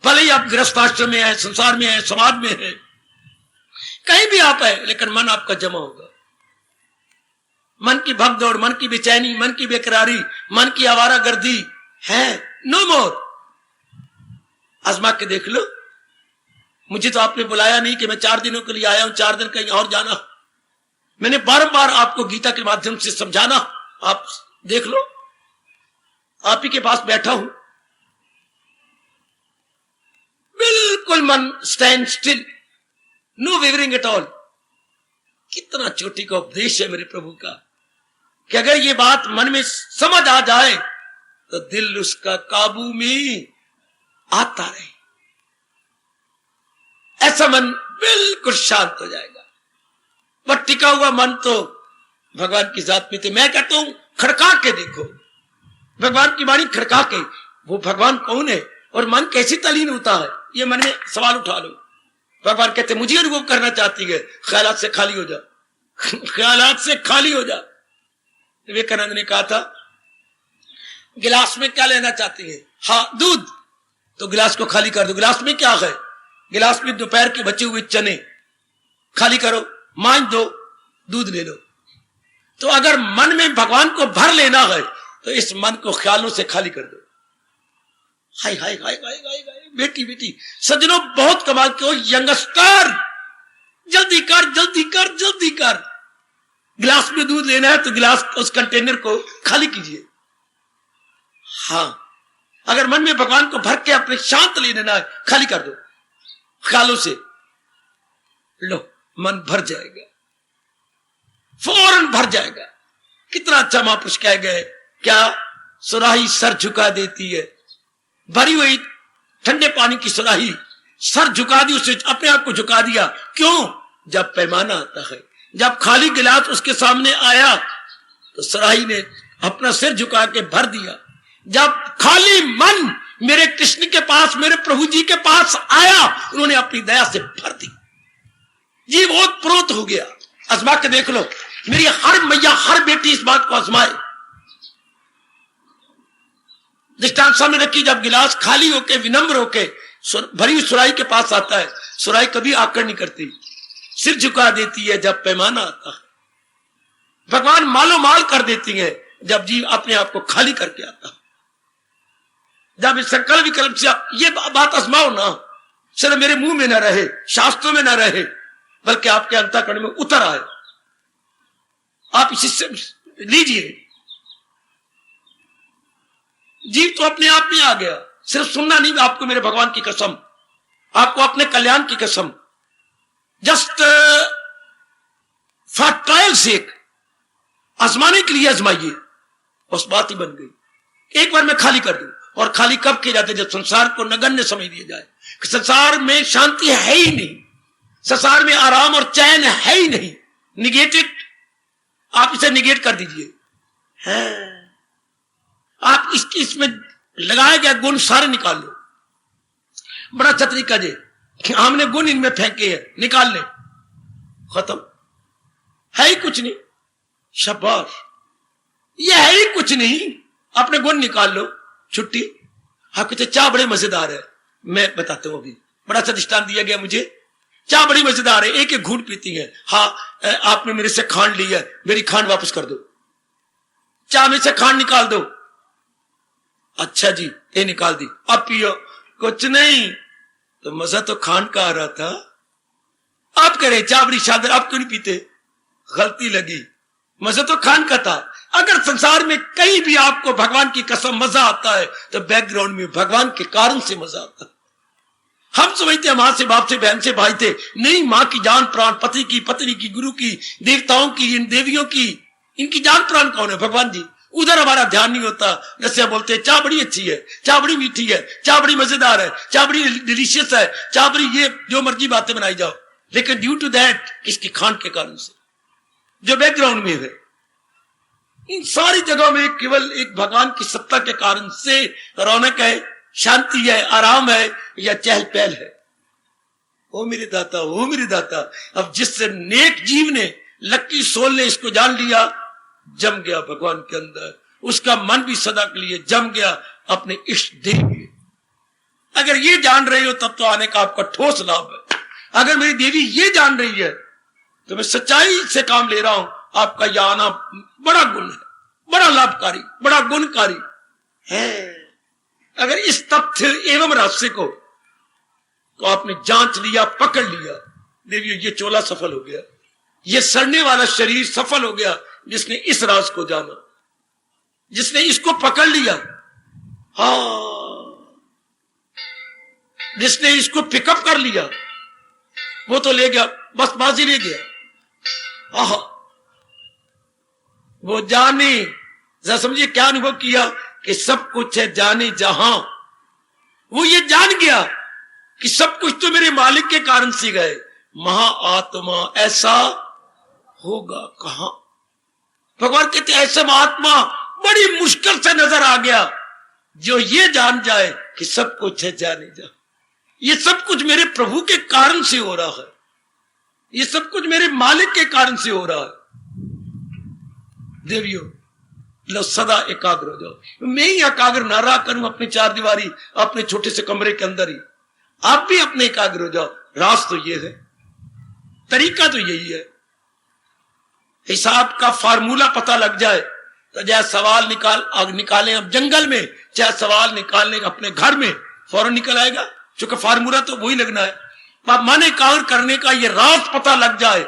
S4: भले ही आप गृहस्थाश्रम में है, संसार में है, समाज में है, कहीं भी आप है, लेकिन मन आपका जमा होगा। मन की भगदौड़, मन की बेचैनी, मन की बेकरारी, मन की आवारागर्दी है, नो मोर। आजमा के देख लो। मुझे तो आपने बुलाया नहीं कि मैं 4 दिनों के लिए आया हूं, 4 दिन कहीं और जाना। मैंने बार-बार आपको गीता के माध्यम से समझाना, आप देख लो, आप ही के पास बैठा हूं, बिल्कुल मन stand still, no wavering at all. कितना चोटी का उपदेश है मेरे प्रभु का कि अगर ये बात मन में समझ आ जाए तो दिल उसका काबू में आता रहे। ऐसा मन बिल्कुल शांत हो जाएगा। पर टिका हुआ मन तो भगवान की जात में थे। मैं कहता हूं खड़का के देखो भगवान की वाणी, खड़का के, वो भगवान कौन है और मन कैसे तलीन होता है, ये मन में सवाल उठा लो। भगवान कहते मुझे अनुभव करना चाहती है, ख्यालात से खाली हो जा, ख्यालात से खाली हो जा। विवेकानंद ने कहा था गिलास में क्या लेना चाहती है? हाँ, दूध। तो गिलास को खाली कर दो। गिलास में क्या है? गिलास में दोपहर के बचे हुए चने, खाली करो, मांझ दो, दूध ले लो। तो अगर मन में भगवान को भर लेना है तो इस मन को ख्यालों से खाली कर दो। हाय हाय हाय हाय हाय हाय, बेटी बेटी सज्जनों, बहुत कमाल के हो यंगस्टर, जल्दी कर जल्दी कर जल्दी कर। गिलास में दूध लेना है तो गिलास, उस कंटेनर को खाली कीजिए। हाँ, अगर मन में भगवान को भर के अपने शांत ले लेना है, खाली कर दो ख्यालों से, लो मन भर जाएगा, फौरन भर जाएगा। कितना अच्छा महापुरुष कह गए, क्या सुराही सर झुका देती है। भरी हुई ठंडे पानी की सुराही सर झुका दी, उससे अपने आप को झुका दिया। क्यों? जब पैमाना आता है, जब खाली गिलास उसके सामने आया तो सुराही ने अपना सिर झुका के भर दिया। जब खाली मन मेरे कृष्ण के पास, मेरे प्रभु जी के पास आया, उन्होंने अपनी दया से भर दी। जी बहुत प्रोत हो गया। आजमा के देख लो, मेरी हर मैया, हर बेटी इस बात को आजमाए। दृष्टांत सामने रखी, जब गिलास खाली होके, विनम्र होके भरी हुई सुराही के पास आता है, सुराही कभी आकर नहीं करती, सिर झुका देती है जब पैमाना आता है। भगवान मालो माल कर देती है जब जीव अपने आप को खाली करके आता है। जब इस संकल्प विकल्प से ये बात आजमाओ ना, सिर्फ मेरे मुंह में ना रहे, शास्त्रों में ना रहे, बल्कि आपके अंतःकरण में उतर आए। आप इसे लीजिए। जीव तो अपने आप में आ गया। सिर्फ सुनना नहीं, आपको मेरे भगवान की कसम, आपको अपने कल्याण की कसम, जस्ट फॉर ट्रायल सेक, आजमाने के लिए आजमाइए। उस बात ही बन गई। एक बार मैं खाली कर दूं। और खाली कब किए जाते? जब संसार को नगण्य समझ लिया जाए। संसार में शांति है ही नहीं, संसार में आराम और चैन है ही नहीं। निगेटेड, आप इसे निगेट कर दीजिए। है आप इसमें लगाए गए गुण सारे निकाल लो। बड़ा अच्छा तरीका जे, हमने गुण इनमें फेंके हैं, निकाल ले, खत्म, है ही कुछ नहीं। शाबाश, ये है ही कुछ नहीं, अपने गुण निकाल लो, छुट्टी। हाँ कहते चाय बड़े मजेदार है, मैं बताता हूं, अभी बड़ा सा दृष्टांत दिया गया मुझे, चाय बड़ी मजेदार है, एक एक घूंट पीती है। हाँ आपने मेरे से खांड ली है, मेरी खांड वापस कर दो, चाय में से खांड निकाल दो। अच्छा जी, ये निकाल दी, अब पियो। कुछ नहीं, तो मजा तो खांड का आ रहा था, आप कह रहे चाय बड़ी शानदार, आप क्यों नहीं पीते? गलती लगी, मजा तो खान का था। अगर संसार में कहीं भी आपको भगवान की कसम मजा आता है तो बैकग्राउंड में भगवान के कारण से मजा आता है। हम समझते हैं मां से, बाप से, बहन से, भाई थे, नहीं, मां की जान प्राण, पति की, पत्नी की, गुरु की, देवताओं की, इन देवियों की, इनकी जान प्राण कौन है? भगवान जी। उधर हमारा ध्यान नहीं होता, जैसे बोलते हैं चाय बड़ी अच्छी है, चाय बड़ी मीठी है, चाय बड़ी मजेदार है, चाय बड़ी डिलीशियस है, चाय बड़ी, ये जो मर्जी बातें बनाई जाओ, लेकिन ड्यू टू दैट, किसकी खान के कारण से, जो बैकग्राउंड में है, इन सारी जगहों में केवल एक भगवान की सत्ता के कारण से रौनक है, शांति है, आराम है, या चहल पहल है। ओ मेरे दाता, ओ मेरे दाता। अब जिस नेक जीव ने, लक्की सोल ने इसको जान लिया, जम गया भगवान के अंदर, उसका मन भी सदा के लिए जम गया अपने इष्ट देव में। अगर ये जान रहे हो तब तो आने का आपका ठोस लाभ है। अगर मेरी देवी ये जान रही है तो मैं सच्चाई से काम ले रहा हूं, आपका यह आना बड़ा गुण है, बड़ा लाभकारी, बड़ा गुणकारी है। अगर इस तथ्य एवं रहस्य को तो आपने जांच लिया, पकड़ लिया, देवियों ये चोला सफल हो गया, ये सड़ने वाला शरीर सफल हो गया, जिसने इस राज को जाना, जिसने इसको पकड़ लिया, हाँ, जिसने इसको पिकअप कर लिया, वो तो ले गया, बस बाजी ले गया। आहा, वो जाने, जरा समझिए क्या अनुभव किया कि सब कुछ है जाने जहां। वो ये जान गया कि सब कुछ तो मेरे मालिक के कारण से गए। महाआत्मा ऐसा होगा कहां? भगवान कहते ऐसा महात्मा बड़ी मुश्किल से नजर आ गया जो ये जान जाए कि सब कुछ है जाने जहां। ये सब कुछ मेरे प्रभु के कारण से हो रहा है, ये सब कुछ मेरे मालिक के कारण से हो रहा है। देवियों, लो सदा एकाग्र हो जाओ। मैं ही एकाग्र ना रहा करूं अपनी चार दीवारी, अपने छोटे से कमरे के अंदर ही, आप भी अपने एकाग्र हो जाओ। राज तो ये है, तरीका तो यही है। हिसाब का फार्मूला पता लग जाए तो चाहे सवाल निकालें अब जंगल में, चाहे सवाल निकालने अपने घर में, फौरन निकल आएगा, क्योंकि फार्मूला तो वही लगना है। मन एकाग्र करने का ये राज पता लग जाए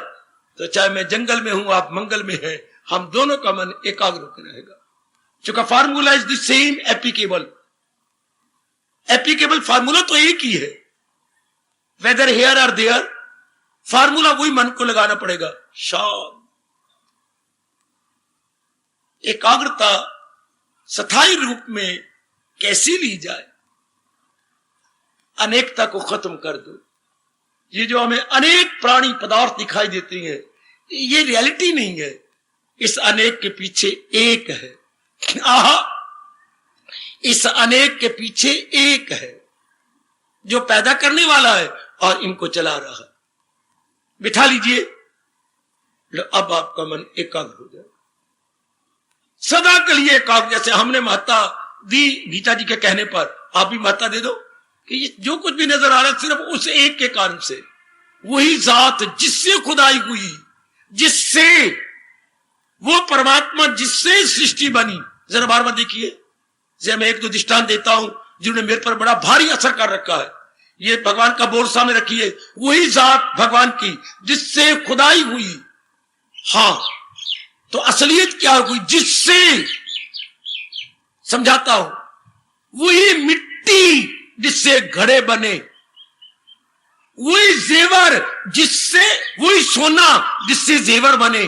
S4: तो चाहे मैं जंगल में हूं, आप मंगल में हैं, हम दोनों का मन एकाग्र होकर रहेगा, क्योंकि formula is the same, applicable formula तो एक ही है, वेदर हियर और देयर, फार्मूला वही मन को लगाना पड़ेगा। शांत एकाग्रता स्थायी रूप में कैसी ली जाए? अनेकता को खत्म कर दो। ये जो हमें अनेक प्राणी पदार्थ दिखाई देती हैं, ये रियलिटी नहीं है, इस अनेक के पीछे एक है। आहा, इस अनेक के पीछे एक है जो पैदा करने वाला है और इनको चला रहा है। बिठा लीजिए, अब आपका मन एकाग्र हो जाए, सदा के लिए एकाग्र। जैसे हमने महत्ता दी गीता जी के कहने पर, आप भी महत्ता दे दो कि ये जो कुछ भी नजर आ रहा है सिर्फ उस एक के कारण से, वही जात जिससे खुदाई हुई, जिससे वो परमात्मा, जिससे सृष्टि बनी। जरा बार बार देखिए, जैसे मैं एक दो दृष्टांत देता हूं जिन्होंने मेरे पर बड़ा भारी असर कर रखा है। ये भगवान का बोर्ड सामने रखिए, वही जात भगवान की जिससे खुदाई हुई। हाँ, तो असलियत क्या हुई? जिससे, समझाता हूं, वही मिट्टी जिससे घड़े बने, वही जेवर जिससे, वही सोना जिससे जेवर बने,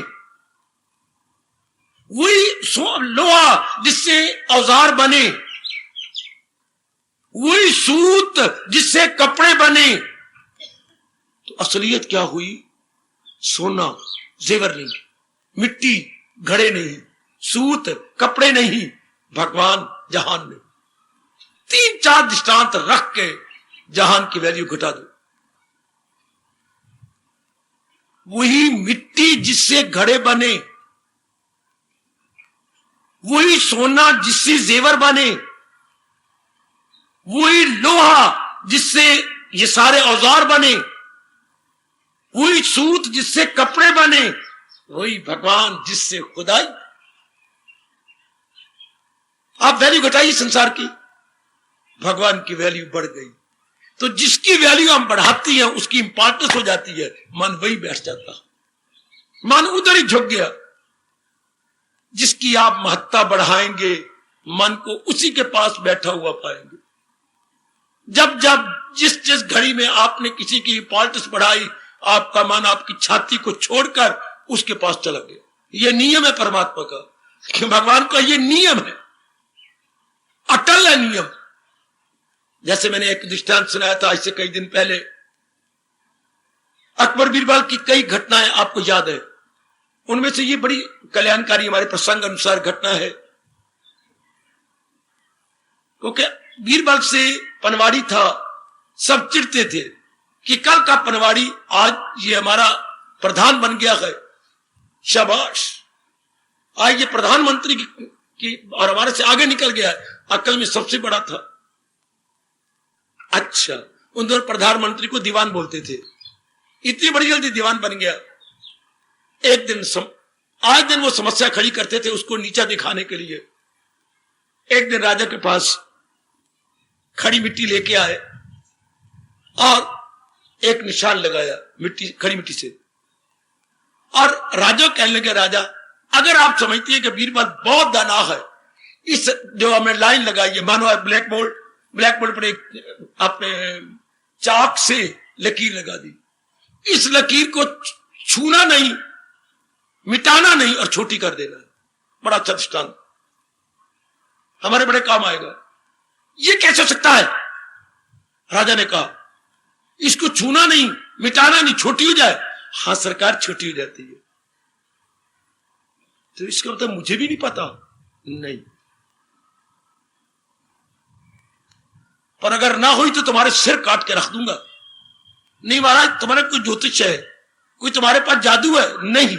S4: वही लोहा जिससे औजार बने, वही सूत जिससे कपड़े बने। तो असलियत क्या हुई? सोना, जेवर नहीं, मिट्टी, घड़े नहीं, सूत, कपड़े नहीं, भगवान जहान में। 3-4 दृष्टांत रख के जहान की वैल्यू घटा दो। वही मिट्टी जिससे घड़े बने, वही सोना जिससे जेवर बने, वही लोहा जिससे ये सारे औजार बने, वही सूत जिससे कपड़े बने, वही भगवान जिससे खुदाई। आप वैल्यू घटाइए संसार की, भगवान की वैल्यू बढ़ गई। तो जिसकी वैल्यू हम बढ़ाती हैं उसकी इंपॉर्टेंस हो जाती है, मन वही बैठ जाता, मन उधर ही झुक गया। जिसकी आप महत्ता बढ़ाएंगे मन को उसी के पास बैठा हुआ पाएंगे। जब जब जिस जिस घड़ी में आपने किसी की इंपॉर्टेंस बढ़ाई, आपका मन आपकी छाती को छोड़कर उसके पास चला गया। यह नियम है परमात्मा का, कि भगवान का यह नियम है, अटल है नियम। जैसे मैंने एक दृष्टांत सुनाया था इससे कई दिन पहले, अकबर बीरबल की कई घटनाएं आपको याद है। उनमें से ये बड़ी कल्याणकारी हमारे प्रसंग अनुसार घटना है, क्योंकि बीरबल से पनवाड़ी था, सब चिढ़ते थे कि कल का पनवाड़ी आज ये हमारा प्रधान बन गया है, शाबाश, आज ये प्रधानमंत्री की और हमारे से आगे निकल गया है, अकल में सबसे बड़ा था। अच्छा, उन दोनों प्रधानमंत्री को दीवान बोलते थे, इतनी बड़ी जल्दी दीवान बन गया। एक दिन आज दिन वो समस्या खड़ी करते थे उसको नीचा दिखाने के लिए। एक दिन राजा के पास खड़ी मिट्टी लेके आए और एक निशान लगाया मिट्टी, खड़ी मिट्टी से, और राजा कहने लगे, राजा अगर आप समझती है कि बीरबल बहुत दाना है, इस जो हमें लाइन लगाई है, मानो ब्लैक बोर्ड पर एक आपने चाक से लकीर लगा दी, इस लकीर को छूना नहीं, मिटाना नहीं और छोटी कर देना। बड़ा अच्छा दृष्टांत, हमारे बड़े काम आएगा। ये कैसे हो सकता है? राजा ने कहा इसको छूना नहीं, मिटाना नहीं, छोटी हो जाए। हाँ सरकार, छोटी हो जाती है। तो इसका मतलब मुझे भी नहीं पता, नहीं, पर अगर ना हुई तो तुम्हारे सिर काट के रख दूंगा। नहीं महाराज, तुम्हारे कोई ज्योतिष है, कोई तुम्हारे पास जादू है? नहीं।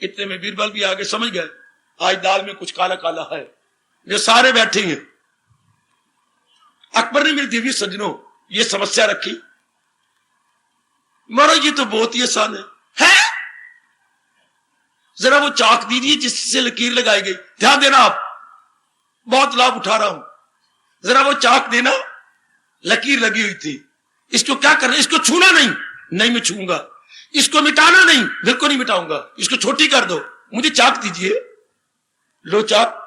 S4: इतने में बीरबल भी आगे समझ गए, आज दाल में कुछ काला काला है, जो सारे बैठे हैं। अकबर ने मेरे दिव्य सज्जनों ये समस्या रखी, महाराज ये तो बहुत ही आसान है, जरा वो चाक दीजिए जिससे लकीर लगाई गई। ध्यान देना, आप बहुत लाभ उठा रहा हूं, जरा वो चाक देना, लकीर लगी हुई थी, इसको क्या करना, इसको छूना नहीं, नहीं मैं छूंगा, इसको मिटाना नहीं, बिल्कुल नहीं मिटाऊंगा, इसको छोटी कर दो, मुझे चाक दीजिए। लो चाक,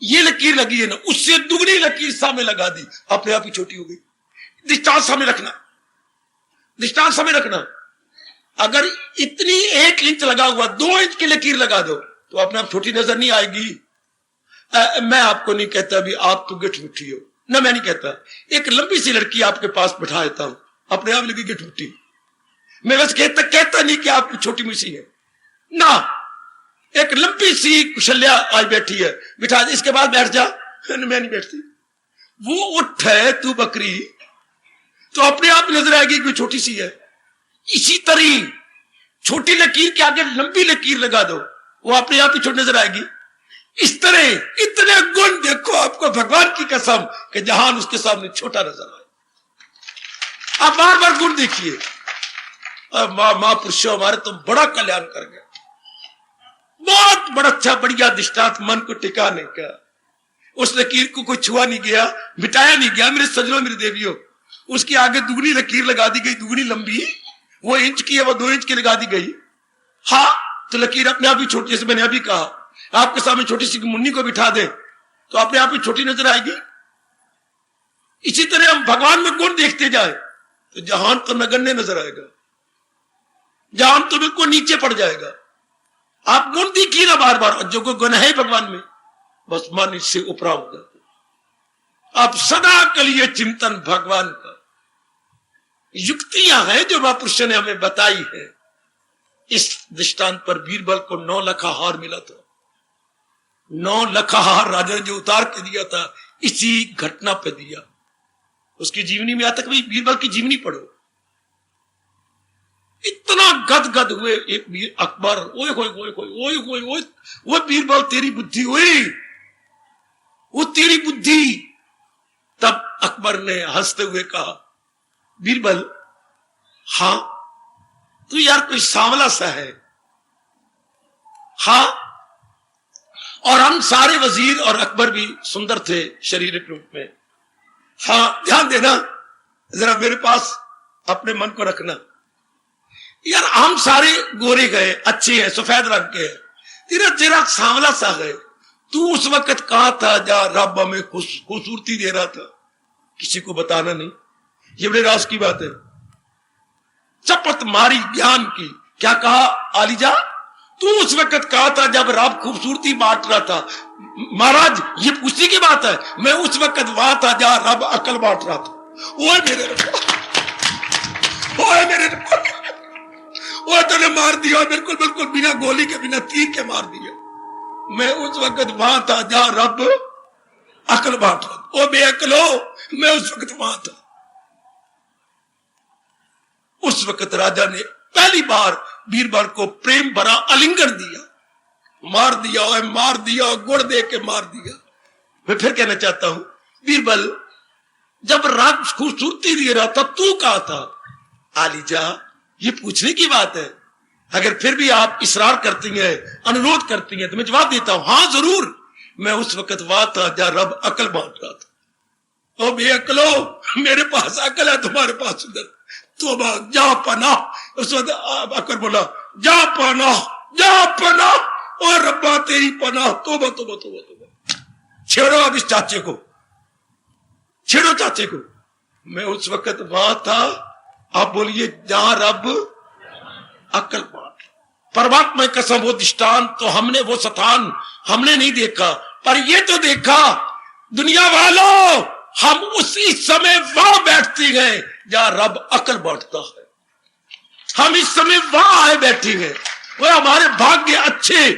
S4: ये लकीर लगी है ना, उससे दुगनी लकीर सामने लगा दी, अपने आप ही छोटी हो गई। दृष्टांत सामने रखना, दृष्टांत सामने रखना। अगर इतनी 1 इंच लगा हुआ 2 इंच की लकीर लगा दो तो अपने आप छोटी नजर नहीं आएगी। मैं आपको नहीं कहता भी आप तो गिठमुट्ठी हो ना, मैं नहीं कहता। एक लंबी सी लड़की आपके पास बैठा देता हूं, अपने आप लगी गिठमुट्ठी। मैं बस कहता नहीं कि आप छोटी मुझी है ना। एक लंबी सी कुशल्या आज बैठी है, बिठा दे, इसके बाद बैठ जा, मैं नहीं बैठती। वो उठ है तू बकरी, तो अपने आप नजर आएगी कि छोटी सी है। इसी तरह छोटी लकीर के आगे लंबी लकीर लगा दो, वो अपने आप ही छोटी नजर आएगी। इस तरह इतने गुण देखो आपको भगवान की कसम कि जहान उसके सामने छोटा नजर आए। आप बार बार गुण देखिए। महापुरुषों हमारे तो बड़ा कल्याण कर गए, बहुत बड़ा अच्छा बढ़िया दृष्टांत मन को टिकाने का। उस लकीर को कोई छुआ नहीं गया, मिटाया नहीं गया। मेरे सजनों, मेरे देवियों, उसके आगे दुगनी लकीर लगा दी गई, दुगनी लंबी, वो इंच की है वो 2 इंच की लगा दी गई। हाँ, तो लकीर अपने आप ही छोटी, जैसे मैंने अभी कहा, आपके सामने छोटी सी मुन्नी को बिठा दे तो अपने आप ही छोटी नजर आएगी। इसी तरह हम भगवान में गुण देखते जाए तो जहान तो नगण्य नजर आएगा, जहान तो बिल्कुल नीचे पड़ जाएगा। आप गुण देखिए ना बार बार, जो कोई गुण है भगवान में, बस मन इससे उपरा हो जाता। आप सदा के लिए चिंतन भगवान का। युक्तियां हैं जो महापुरुष ने हमें बताई है। इस दृष्टांत पर बीरबल को 9 लखा हार मिला था। 9 लखा हार राजा ने जो उतार के दिया था, इसी घटना पे दिया। उसकी जीवनी में आता कि बीरबल की जीवनी पढ़ो, इतना गदगद हुए एक वीर अकबर, ओए होए होए होए होए होए, वो बीरबल तेरी बुद्धि हुई, वो तेरी बुद्धि। तब अकबर ने हंसते हुए कहा, बीरबल हाँ तू यार कोई सांवला सा है, हाँ, और हम सारे वजीर और अकबर भी सुंदर थे शारीरिक रूप में, हाँ ध्यान देना जरा मेरे पास अपने मन को रखना यार, हम सारे गोरे गए, अच्छे हैं, सफेद रंग के हैं, तेरा चेहरा सांवला सा है, तू उस वक्त कहा था जहां रब हमें खूबसूरती दे रहा था, किसी को बताना नहीं, ये बड़े राज की बात है। चपत मारी ज्ञान की, क्या कहा आलिजा, तू उस वक्त कहा था जब रब खूबसूरती बांट रहा था। महाराज ये पूछने की बात है, मैं उस वक्त वहां था जहां रब अकल बांट रहा था। ओए मेरे ओए मेरे ओए तूने मार दिया बिल्कुल बिल्कुल बिना गोली के बिना तीर के मार दिया। मैं उस वक्त वहां था जहां रब अकल बांट रहा था। ओ बेअकलो, मैं उस वक्त वहां था। उस वक्त राजा ने पहली बार बीरबल को प्रेम भरा आलिंगन दिया, मार दिया और मार दिया, गुड़ दे के मार दिया। मैं फिर कहना चाहता हूं, बीरबल जब राग खूबसूरती दे रहा था तू कहा था आलिजा, ये पूछने की बात है, अगर फिर भी आप इसरार करती हैं, अनुरोध करती हैं तो मैं जवाब देता हूं, हाँ जरूर, मैं उस वक्त वहां था जहां रब अकल बांट रहा था। ओ बेअकलो, मेरे पास अकल है, तुम्हारे पास उधर तो जा पना। उस वक्त अकबर बोला, जा पना, जा पना, और रब्बा तेरी पना, तोबा तोबा तोबा तोबा। छेड़ो अब इस चाचे को, छेड़ो चाचे को। मैं उस वक्त वहां था, आप बोलिए जहां रब अकल बांट। परमात्मा कसम, वो दृष्टांत तो हमने, वो स्थान हमने नहीं देखा, पर ये तो देखा दुनिया वालों, हम उसी समय वहां बैठती हैं जहां रब अकल बांटता है। हम इस समय वहां आए बैठे हैं, वो हमारे भाग्य अच्छे,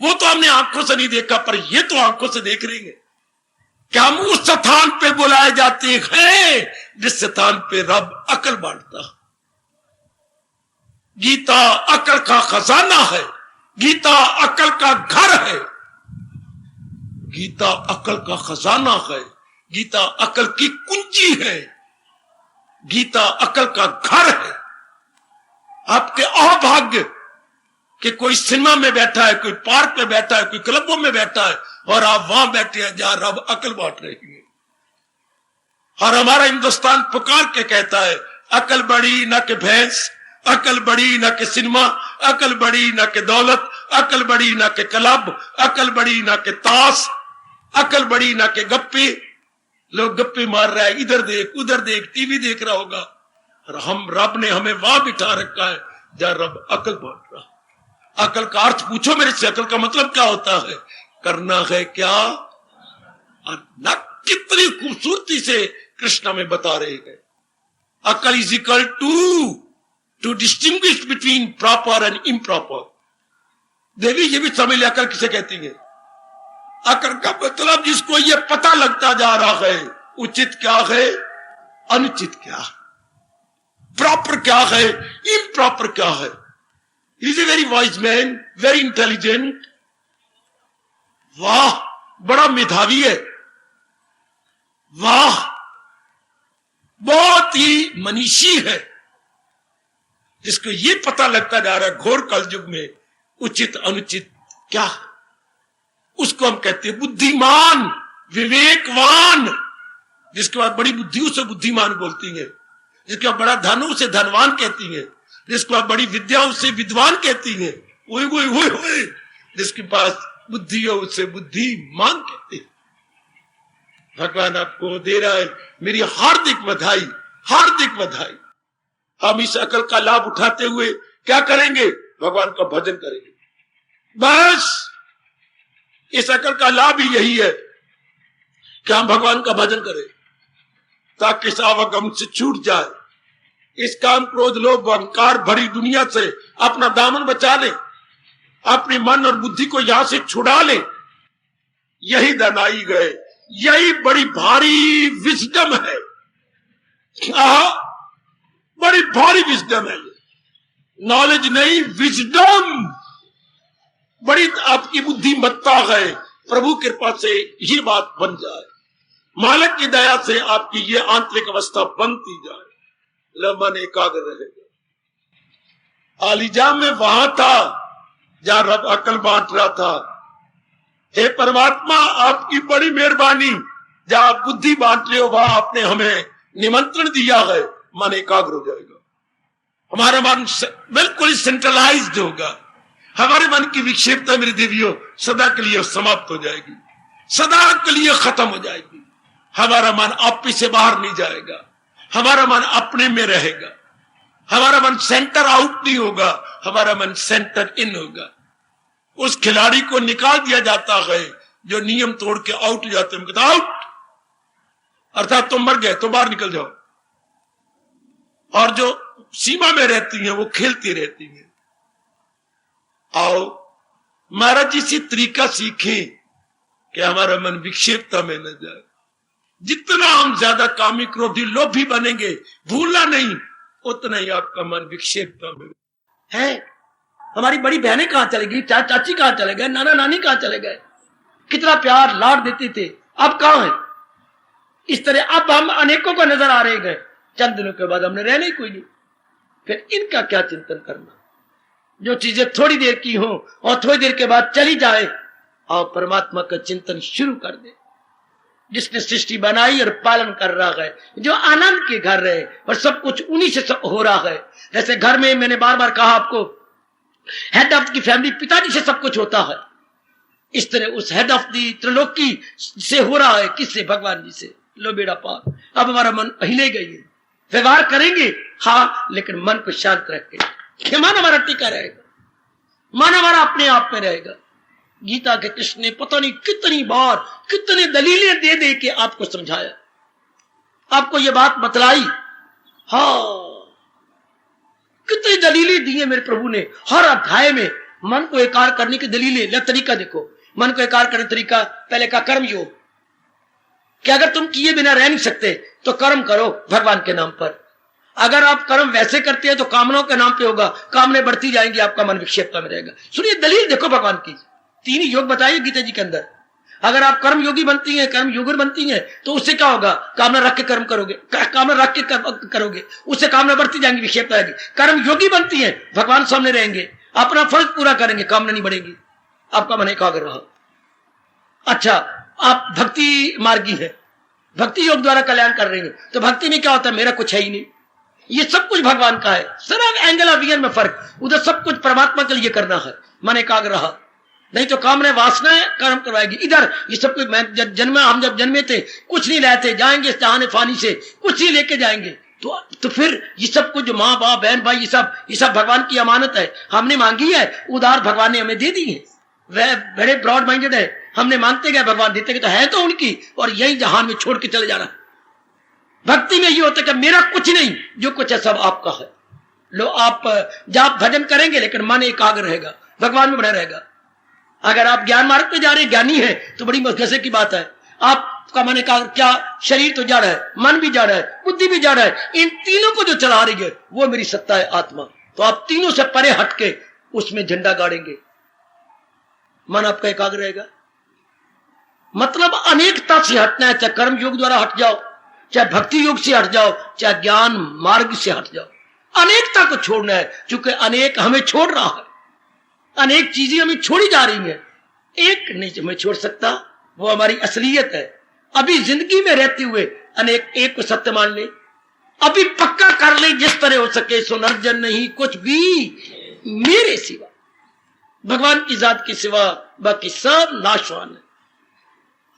S4: वो तो हमने आंखों से नहीं देखा, पर ये तो आंखों से देख रही है कि हम उस स्थान पे बुलाए जाते हैं जिस स्थान पे रब अकल बांटता है। गीता अकल का खजाना है, गीता अकल का घर है, गीता अकल का खजाना है, गीता अकल की कुंजी है, गीता अकल का घर है। आपके अभाग्य कि कोई सिनेमा में बैठा है, कोई पार्क में बैठा है, कोई क्लबों में बैठा है, और आप वहां बैठे हैं जहां रब अकल बांट रही है। और हमारा हिंदुस्तान पुकार के कहता है, अकल बड़ी न के भैंस, अकल बड़ी न के सिनेमा, अकल बड़ी न के दौलत, अकल बड़ी न के क्लब, अकल बड़ी न के ताश, अकल बड़ी न के गप्पे। लोग गप्पे मार रहा है, इधर देख उधर देख, टीवी देख रहा होगा, और हम रब ने हमें वहां बिठा रखा है जहां रब अकल बांट रहा। अकल का अर्थ पूछो मेरे से, अकल का मतलब क्या होता है? करना है क्या, और न कितनी खूबसूरती से कृष्णा में बता रहे हैं। अकल is equal to distinguish between proper and improper. देवी ये भी समझ लिया अकल किसे कहती है। अकल का मतलब जिसको ये पता लगता जा रहा है उचित क्या है, अनुचित क्या है, प्रॉपर क्या है, इम्प्रॉपर क्या है। Is a very wise man, very intelligent. वाह, बड़ा मेधावी है, वाह, बहुत ही मनीषी है, जिसको ये पता लगता जा रहा है घोर कलयुग में उचित अनुचित क्या है। उसको हम कहते हैं बुद्धिमान, विवेकवान। जिसके बाद बड़ी बुद्धि उसे बुद्धिमान बोलती है, जिसके बाद बड़ा धन उसे धनवान कहती है, जिसके बाद बड़ी विद्या उसे विद्वान कहती है, ओए ओए ओए ओए, जिसके पास बुद्धि है उसे बुद्धिमान कहते हैं। भगवान आपको दे रहा है मेरी हार्दिक बधाई, हार्दिक बधाई। हम इस अकल का लाभ उठाते हुए क्या करेंगे? भगवान का भजन करेंगे। बस इस अकल का लाभ ही यही है कि हम भगवान का भजन करें, ताकि सावक हमसे छूट जाए, इस काम क्रोध लोभ अहंकार भरी दुनिया से अपना दामन बचा ले, अपनी मन और बुद्धि को यहां से छुड़ा ले। यही दनाई गए, यही बड़ी भारी विजडम है, बड़ी भारी विजडम है।
S5: नॉलेज नहीं, विजडम, बड़ी आपकी बुद्धिमत्ता है। प्रभु कृपा से ये बात बन जाए, मालिक की दया से आपकी ये आंतरिक अवस्था बनती जाए, मन एकाग्र रहेगा। आलीजा में वहां था जहां रब अकल बांट रहा था। हे परमात्मा, आपकी बड़ी मेहरबानी, जहां आप बुद्धि बांट रहे हो वहां आपने हमें निमंत्रण दिया है, मन एकाग्र हो जाएगा, हमारा मन बिल्कुल सेंट्रलाइज्ड होगा, हमारे मन की विक्षेपता मेरी देवियों सदा के लिए समाप्त हो जाएगी, सदा के लिए खत्म हो जाएगी। हमारा मन आप से बाहर नहीं जाएगा, हमारा मन अपने में रहेगा, हमारा मन सेंटर आउट नहीं होगा, हमारा मन सेंटर इन होगा। उस खिलाड़ी को निकाल दिया जाता है जो नियम तोड़ के आउट हो जाते हैं, कहता आउट, अर्थात तुम मर गए तो बाहर निकल जाओ। और जो सीमा में रहती हैं वो खेलती रहती हैं। आओ महाराज जी से तरीका सीखें कि हमारा मन विक्षेपता में न जाए। जितना हम ज्यादा कामी क्रोधी लोभी बनेंगे, भूलना नहीं, उतना ही आपका मन विक्षेपता में
S4: है। हमारी बड़ी बहनें कहां चली गई, चाची कहां चले गए, नाना नानी कहां चले गए, कितना प्यार लाड देते थे, अब कहां है। इस तरह अब हम अनेकों को नजर आ रहे गए, चंद दिनों के बाद हमने रहने कोई नहीं। फिर इनका क्या चिंतन करना, जो चीजें थोड़ी देर की हो और थोड़ी देर के बाद चली जाए, और परमात्मा का चिंतन शुरू कर दे, जिसने सृष्टि बनाई और पालन कर रहा है, जो आनंद के घर रहे और सब कुछ उन्हीं से सब हो रहा है। जैसे घर में मैंने बार बार कहा आपको, हेड ऑफ की फैमिली पिताजी से सब कुछ होता है, इस तरह उस हेड ऑफ दी त्रिलोकी से हो रहा है, किससे, भगवान जी से। लो बेड़ा पार, अब हमारा मन हिले गई है, व्यवहार करेंगे हाँ, लेकिन मन को शांत रख के, मन हमारा टिका रहेगा, मन हमारा अपने आप में रहेगा। गीता के कृष्ण ने पता नहीं कितनी बार कितने दलीलें दे दे के आपको समझाया, आपको ये बात बतलाई, हाँ कितनी दलीलें दी है मेरे प्रभु ने हर अध्याय में। मन को एकाग्र करने की दलीलें, ले तरीका देखो, मन को एकाग्र करने तरीका, पहले का कर्म योग, कि अगर तुम किए बिना रह नहीं सकते तो कर्म करो भगवान के नाम पर। अगर आप कर्म वैसे करते हैं तो कामनाओं के नाम पे होगा, कामनाएं बढ़ती जाएंगी, आपका मन विक्षेपता में रहेगा। सुनिए दलील देखो भगवान की, 3 योग बताइए गीता जी के अंदर। अगर आप कर्म योगी बनती हैं, कर्म योगी बनती हैं, तो उससे क्या होगा, कामना रख के कर्म करोगे, कामना रख के करोगे, उससे कामना बढ़ती जाएंगी, विक्षेपता आएगी। कर्म योगी बनती है, भगवान सामने रहेंगे, अपना फर्ज पूरा करेंगे, कामना नहीं बढ़ेगी, आपका मन एकाग्र रहा। अच्छा, आप भक्ति मार्गी है, भक्ति योग द्वारा कल्याण कर रही है, तो भक्ति में क्या होता है, मेरा कुछ है ही नहीं, ये सब कुछ भगवान का है। सिर्फ एंगल ऑफ विजन में फर्क, उधर सब कुछ परमात्मा के लिए करना है, मन एकाग्र रहा। नहीं तो कामना वासनाएं कर्म करवाएगी, इधर ये सब कुछ। मैं हम जब जन्मे थे कुछ नहीं लाए थे, जाएंगे जहाने फानी से कुछ नहीं लेके जाएंगे, तो फिर ये सब कुछ जो माँ बाप बहन भाई ये सब भगवान की अमानत है, हमने मांगी है, उधार भगवान ने हमें दे दी है। वह बड़े ब्रॉड माइंडेड है, हमने मांगते गए, भगवान देते गए, तो है तो उनकी, और यही जहान में छोड़ के चले जाना। भक्ति में ये होता है कि मेरा कुछ नहीं, जो कुछ है सब आपका है। लो आप जब भजन करेंगे लेकिन मन एकाग्र रहेगा, भगवान में बना रहेगा। अगर आप ज्ञान मार्ग पे जा रहे, ज्ञानी है, तो बड़ी मजे की बात है, आपका मन एकाग्र, क्या शरीर तो जड़ है, मन भी जड़ है, बुद्धि भी जड़ है, इन तीनों को जो चला रही है वो मेरी सत्ता है, आत्मा। तो आप तीनों से परे हटके उसमें झंडा गाड़ेंगे, मन आपका एकाग्र रहेगा। मतलब अनेकता से हटना है, चाहे कर्म योग द्वारा हट जाओ, चाहे भक्ति योग से हट जाओ, चाहे ज्ञान मार्ग से हट जाओ, अनेकता को छोड़ना है। क्योंकि अनेक हमें छोड़ रहा है, अनेक चीजें हमें छोड़ी जा रही हैं, एक नहीं हमें छोड़ सकता, वो हमारी असलियत है। अभी जिंदगी में रहते हुए अनेक एक को सत्य मान ले, अभी पक्का कर ले, जिस तरह हो सके, सुनर्जन नहीं कुछ भी मेरे सिवा, भगवान की जात के सिवा बाकी सब नाशवान है।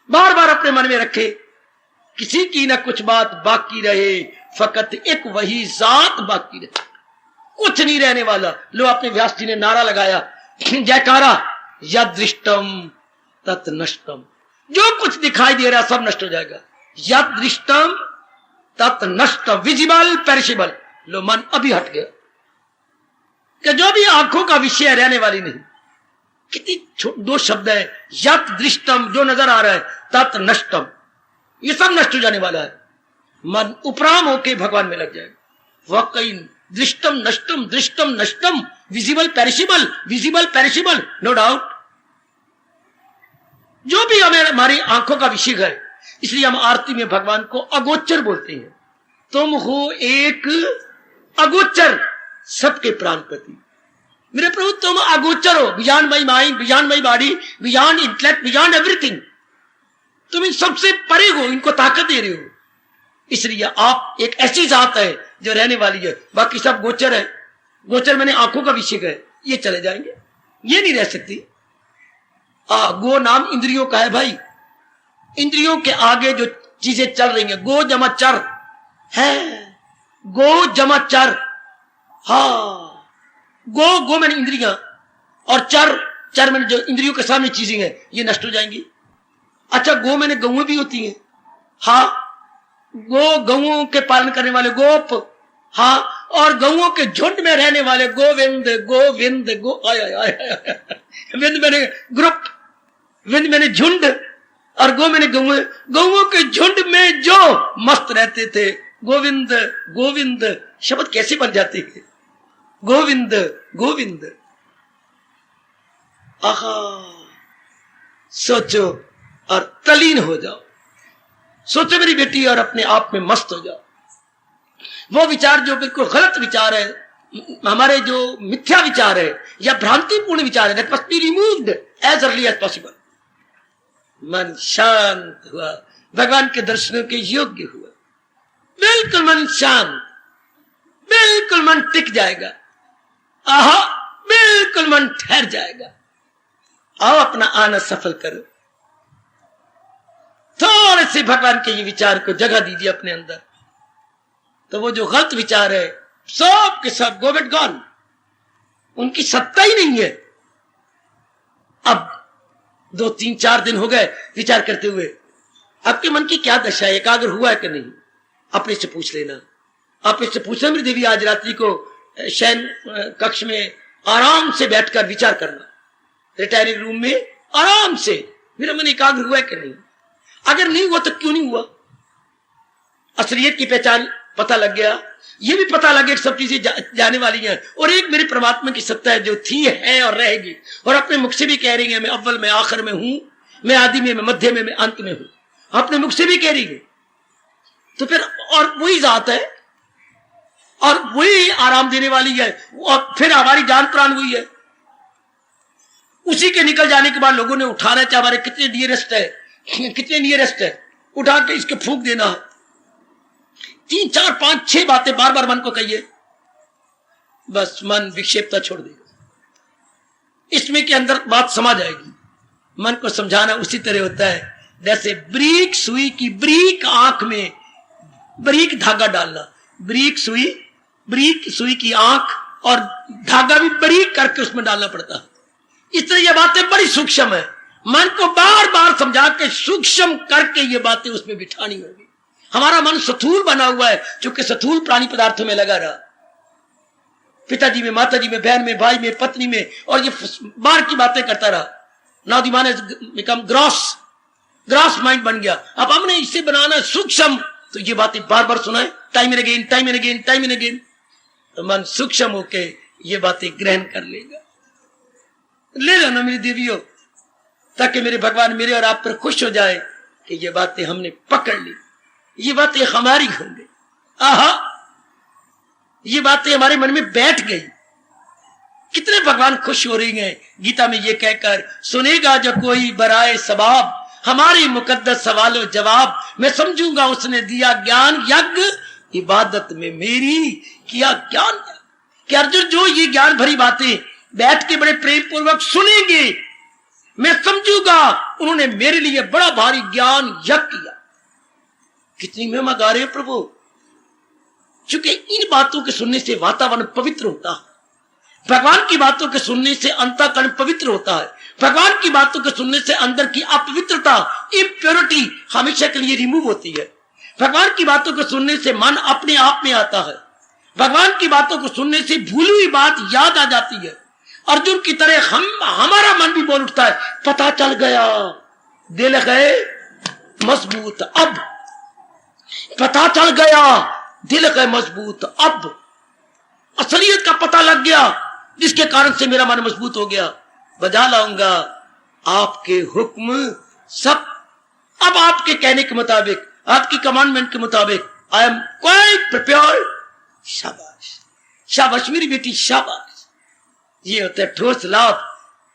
S4: बार बार अपने मन में रखे, किसी की ना कुछ बात बाकी रहे, फकत एक वही जात बाकी रहे, कुछ नहीं रहने वाला। लो अपने व्यास जी ने नारा लगाया, जयकारा, यदृष्टम तत् नष्टम, जो कुछ दिखाई दे रहा सब नष्ट हो जाएगा। यदृष्टम तत् नष्टम, विजिबल पेरिशेबल। लो मन अभी हट गया कि जो भी आंखों का विषय रहने वाली नहीं। कितनी 2 शब्द है, यत दृष्टम, जो नजर आ रहा है, तत् नष्टम, ये सब नष्ट हो जाने वाला है। मन उपराम होके भगवान में लग जाएगा। वाकई दृष्टम नष्टम, दृष्टम नष्टम, विजिबल पेरिशेबल, नो डाउट। जो भी हमें हमारी आंखों का विषय है, इसलिए हम आरती में भगवान को अगोचर बोलते हैं। तुम हो एक अगोचर सबके प्राणपति। मेरे प्रभु तुम अगोचर हो, beyond my mind, beyond my body, beyond intellect, beyond everything. तुम इन सबसे परे हो, इनको ताकत दे रहे हो। इसलिए आप एक ऐसी जात है जो रहने वाली है, बाकी सब गोचर है। गोचर मैंने आंखों का विषय है, ये चले जाएंगे, ये नहीं रह सकती। गो नाम इंद्रियों का है भाई। इंद्रियों के आगे जो चीजें चल रही हैं, गो जमा चर है, गो जमा चर। हाँ, गो मैंने इंद्रियां, और चर मैंने जो इंद्रियों के सामने चीजें हैं, ये नष्ट हो जाएंगी। अच्छा, गो मैंने गऊ भी होती हैं। हाँ, गऊ के पालन करने वाले गोप, हाँ, और गऊओं के झुंड में रहने वाले गोविंद, गोविंद, विंद मैंने ग्रुप, विंद मैंने झुंड, और गो मैंने गऊओं के झुंड में जो मस्त रहते थे। गोविंद गोविंद शब्द कैसे बन जाते हैं? गोविंद गोविंद। आहा, सोचो और तलीन हो जाओ। सोचो मेरी बेटी, और अपने आप में मस्त हो जाओ। वो विचार जो बिल्कुल गलत विचार है, हमारे जो मिथ्या विचार है या भ्रांतिपूर्ण विचार है, that must be removed as early as possible। मन शांत हुआ, भगवान के दर्शनों के योग्य हुआ, बिल्कुल मन शांत, बिल्कुल मन टिक जाएगा। आहा, बिल्कुल मन ठहर जाएगा। आओ अपना आना सफल करो। थोड़े से भगवान के ये विचार को जगह दीजिए अपने अंदर, तो वो जो गलत विचार है सब के सब गो बेट गॉन, उनकी सत्ता ही नहीं है। अब 2, 3, 4 दिन हो गए विचार करते हुए, आपके मन की क्या दशा है, एकाग्र हुआ है कि नहीं, अपने से पूछ लेना। अपने से पूछना मेरी देवी, आज रात्रि को शयन कक्ष में आराम से बैठकर विचार करना, रिटायरिंग रूम में आराम से, मेरा मन एकाग्र हुआ है कि नहीं। अगर नहीं हुआ तो क्यों नहीं हुआ? असलियत की पहचान पता लग गया, ये भी पता लग गया कि सब चीजें जाने वाली हैं, और एक मेरी परमात्मा की सत्ता है जो थी, है और रहेगी, और अपने मुख से भी कह रही है मैं अव्वल में आखिर में हूं, मैं आदि में, मैं मध्य में, मैं अंत में हूं। अपने मुख से भी कह रही है। तो फिर और वही जात है, और वही आराम देने वाली है, और फिर हमारी जान प्राण हुई है। उसी के निकल जाने के बाद लोगों ने उठाना, चाहे हमारे कितने नियरेस्ट है, उठा के इसके फूंक देना। 3, 4, 5, 6 बातें बार बार मन को कहिए, बस मन विक्षेपता छोड़ देगा। इसमें के अंदर बात समा जाएगी। मन को समझाना उसी तरह होता है जैसे ब्रीक सुई की ब्रीक आंख में ब्रीक धागा डालना। ब्रीक सुई की आंख, और धागा भी ब्रीक करके उसमें डालना पड़ता है। इस तरह ये बातें बड़ी सूक्ष्म है, मन को बार बार समझा के सूक्ष्म करके ये बातें उसमें बिठानी होगी। हमारा मन स्थूल बना हुआ है, क्योंकि स्थूल प्राणी पदार्थों में लगा रहा, पिताजी में, माताजी में, बहन में, भाई में, पत्नी में, और ये बार की बातें करता रहा। Now the man has become gross mind बन गया। अब हमने इसे बनाना सूक्ष्म, तो ये बातें बार बार सुनाए, टाइम एंड अगेन, तो मन सूक्ष्म होके ये बातें ग्रहण कर लेगा। ले लो ना मेरी देवियों, ताकि मेरे भगवान मेरे और आप पर खुश हो जाए कि ये बातें हमने पकड़ ली, ये बातें हमारी होंगी। आहा, ये बातें हमारे मन में बैठ गई। कितने भगवान खुश हो रही हैं गीता में ये कहकर, सुनेगा जो कोई बराए सबाब, हमारी मुकद्दस सवालों जवाब, मैं समझूंगा उसने दिया ज्ञान यज्ञ, इबादत में मेरी किया ज्ञान। कि अर्जुन जो ये ज्ञान भरी बातें बैठ के बड़े प्रेम पूर्वक सुनेंगे, मैं समझूंगा उन्होंने मेरे लिए बड़ा भारी ज्ञान यज्ञ किया। कितनी महिमा गा रहे हैं प्रभु, क्योंकि इन बातों के सुनने से वातावरण पवित्र होता है। भगवान की बातों के सुनने से अंतःकरण पवित्र होता है। भगवान की बातों के सुनने से अंदर की अपवित्रता, इम्प्योरिटी हमेशा के लिए रिमूव होती है। भगवान की बातों को सुनने से मन अपने आप में आता है। भगवान की बातों को सुनने से भूली हुई बात याद आ जाती है। अर्जुन की तरह हमारा मन भी बोल उठता है, पता चल गया, दिल गए मजबूत अब, पता चल गया, दिल गए मजबूत अब। असलियत का पता लग गया, जिसके कारण से मेरा मन मजबूत हो गया। बजा लाऊंगा आपके हुक्म सब, अब आपके कहने के मुताबिक, आपकी कमांडमेंट के मुताबिक आई एम क्वाइट प्रिपेयर्ड। शाबाश शाबाश मेरी बेटी, शाबाश। ये होता है ठोस लाभ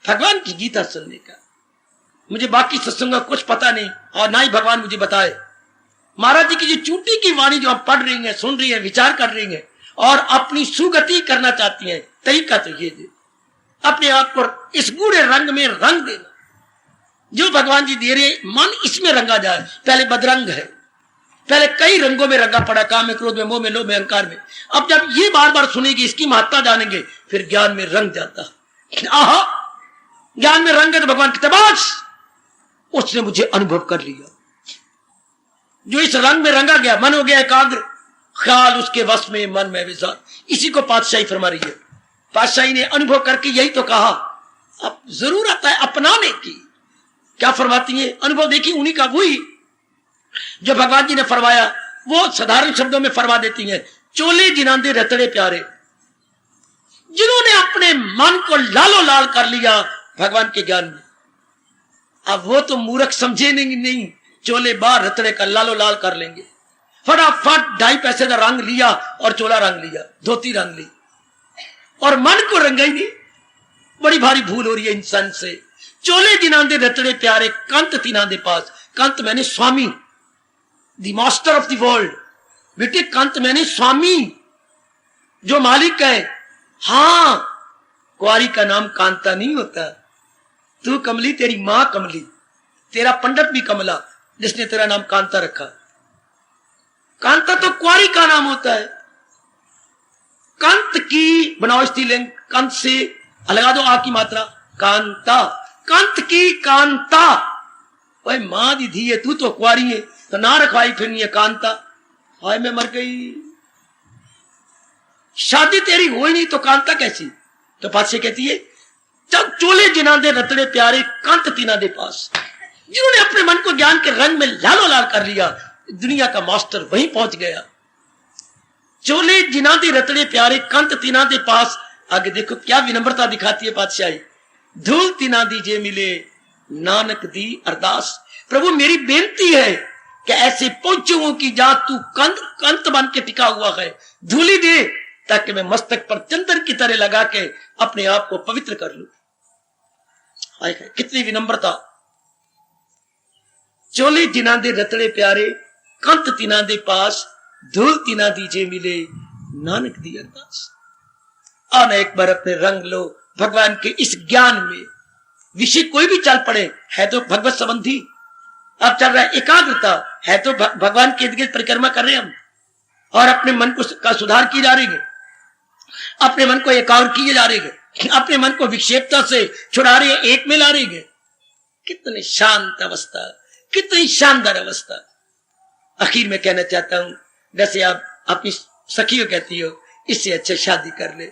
S4: भगवान की गीता सुनने का। मुझे बाकी सत्संग का कुछ पता नहीं, और ना ही भगवान मुझे बताए। महाराज जी की जो चूटी की वाणी जो आप पढ़ रही हैं, सुन रही हैं, विचार कर रही हैं और अपनी सुगति करना चाहती हैं, तरीका तो ये दे, अपने आप को इस गूढ़े रंग में रंग देना जो भगवान जी दे रहे, मन इसमें रंगा जाए। पहले बदरंग है, पहले कई रंगों में रंगा पड़ा, काम में, क्रोध में, मोह में, लोभ में, अहंकार में। अब जब ये बार बार सुनेगी, इसकी महत्ता जानेंगे, फिर ज्ञान में रंग जाता। आहा, ज्ञान में रंग है तो भगवान की तबाश, उसने मुझे अनुभव कर लिया। जो इस रंग में रंगा गया, मन हो गया एकाग्र, ख्याल उसके वश में, मन में विचार। इसी को पातशाही फरमा रही है। पातशाही ने अनुभव करके यही तो कहा, अब जरूरत है अपनाने की। क्या फरमाती है? अनुभव देखी उन्हीं का, वही जो भगवान जी ने फरमाया वो साधारण शब्दों में फरमा देती हैं। चोले जिनांदे रतड़े प्यारे, जिन्होंने अपने मन को लालो लाल कर लिया भगवान के ज्ञान में। अब वो तो मूर्ख समझे नहीं, चोले बार रतड़े का लालो लाल कर लेंगे। फटाफट 2.5 पैसे का रंग लिया और चोला रंग लिया, धोती रंग ली और मन को रंगा ही नहीं। बड़ी भारी भूल हो रही है इंसान से। चोले जिनांदे रतड़े प्यारे, कंत तिनांदे पास। कंत मैंने स्वामी, the master of the world. बेटे कंत मैंने स्वामी, जो मालिक है। हां, कुआरी का नाम कांता नहीं होता। तू कमली, तेरी मां कमली, तेरा पंडित भी कमला, जिसने तेरा नाम कांता रखा। कांता तो कुआरी का नाम होता है। कंत की बनाओ स्त्रीलिंग, कंत से लगा दो आ की मात्रा, कांता। कंत की कांता, भाई मां दी धी है, तू तो कुआरी है, तो ना रखवाई फिर नहीं है कांता। हाय मैं मर गई, शादी तेरी हो ही नहीं तो कांता कैसी? तो पातशाही कहती है, जब चोले जिनांदे रतड़े प्यारे, कंत तिनांदे पास। जिन्होंने अपने मन को ज्ञान के रंग में लालो लाल कर लिया, दुनिया का मास्टर वहीं पहुंच गया। चोले जिनांदे रतड़े प्यारे, कंत तिनांदे पास। आगे देखो क्या विनम्रता दिखाती है पातशाही। धूल तिनांदी जे मिले, नानक दी अरदास। प्रभु मेरी बेनती है कि ऐसे पहुंचुओं की जात तू कंत बन के टिका हुआ है, धूली दे ताकि मैं मस्तक पर चंदन की तरह लगा के अपने आप को पवित्र कर लूं। कितनी विनम्रता। चोले जिनांदे रतड़े प्यारे, कंत तिनांदे पास। धूल तिनांदी जे मिले, नानक दी अरदास। और एक बार अपने रंग लो भगवान के इस ज्ञान में। विषय कोई भी चल पड़े, है तो भगवत संबंधी। अब चल रहा है एकाग्रता, है तो भगवान के इर्द गिर्द परिक्रमा कर रहे हैं हम, और अपने मन को का सुधार किए जा रहे हैं, अपने मन को एकाग्र किए जा रहे हैं, अपने मन को विक्षेपता से छुड़ा रहे हैं, एक में ला रहे हैं। कितनी शांत अवस्था, कितनी शानदार अवस्था। आखिर में कहना चाहता हूं, जैसे आप अपनी सखी को कहती हो, इससे अच्छे शादी कर ले।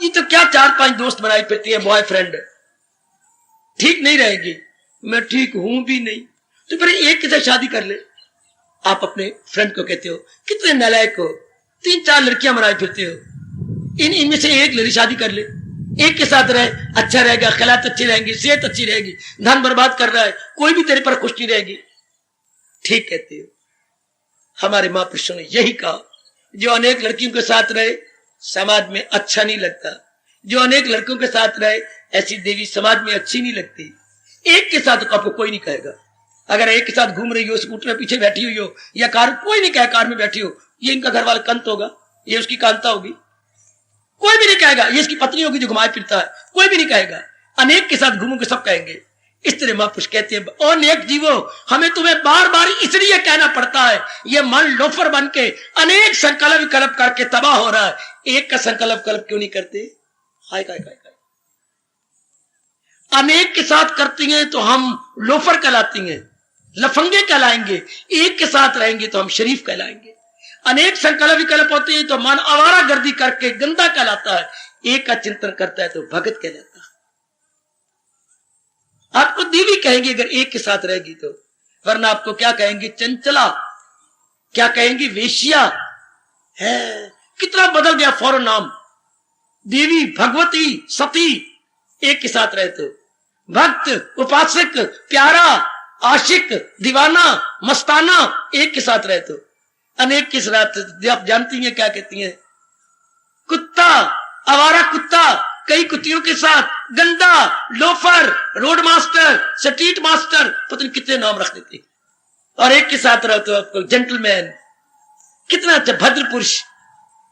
S4: ये तो क्या 4-5 दोस्त बनाई फिरती है, बॉयफ्रेंड। ठीक नहीं रहेगी, मैं ठीक हूं भी नहीं, तो फिर एक के साथ शादी कर ले। आप अपने फ्रेंड को कहते हो, कितने नालायक हो, 3-4 लड़कियां बनाई फिरते हो, इनमें से एक लड़की शादी कर ले, एक के साथ रहे, अच्छा रहेगा, खिलात अच्छी रहेंगी, सेहत अच्छी रहेगी। धन बर्बाद कर रहा है, कोई भी तेरे पर खुश नहीं रहेगी। ठीक कहते हो। हमारे महापुरुषों ने यही कहा, जो अनेक लड़कियों के साथ रहे समाज में अच्छा नहीं लगता, जो अनेक लड़कों के साथ रहे ऐसी देवी समाज में अच्छी नहीं लगती। एक के साथ आपको कोई नहीं कहेगा। अगर एक के साथ घूम रही हो, स्कूटर में पीछे बैठी हुई हो, या कार, कोई नहीं कहे कार में बैठी हो, ये इनका घर वाला कंत होगा, ये उसकी कांता होगी, कोई भी नहीं कहेगा। ये इसकी पत्नी होगी जो घुमाए फिरता है, कोई भी नहीं कहेगा। अनेक के साथ घूमोगे सब कहेंगे। इस तरह महापुरुष कहते हैं, ओ नेक जीवो, हमें तुम्हें बार बार इसलिए कहना पड़ता है, ये मन लोफर बन के अनेक संकल्प विकल्प करके तबाह हो रहा है। एक का संकल्प विकल्प क्यों नहीं करते? हाय काय काय काय। अनेक के साथ करती हैं तो हम लोफर कहलाती हैं, लफंगे कहलाएंगे। एक के साथ रहेंगे तो हम शरीफ कहलाएंगे। अनेक संकल्प विकल्प होते हैं तो मन आवारा गर्दी करके गंदा कहलाता है। एक का चिंतन करता है तो भगत कहलाता है। आपको देवी कहेंगे अगर एक के साथ रहेगी तो, वरना आपको क्या कहेंगे? चंचला, क्या कहेंगे? वेश्या है। कितना बदल गया फौरन नाम। देवी भगवती सती एक के साथ रहते हो। भक्त उपासक प्यारा आशिक दीवाना मस्ताना एक के साथ रहते हो। अनेक के साथ आप जानती हैं क्या कहती हैं, कुत्ता आवारा कुत्ता कई कुत्तियों के साथ, गंदा loafer road master street master पता नहीं कितने नाम रख देते, और एक के साथ रहते हो आपको जेंटलमैन, कितना अच्छा भद्र पुरुष,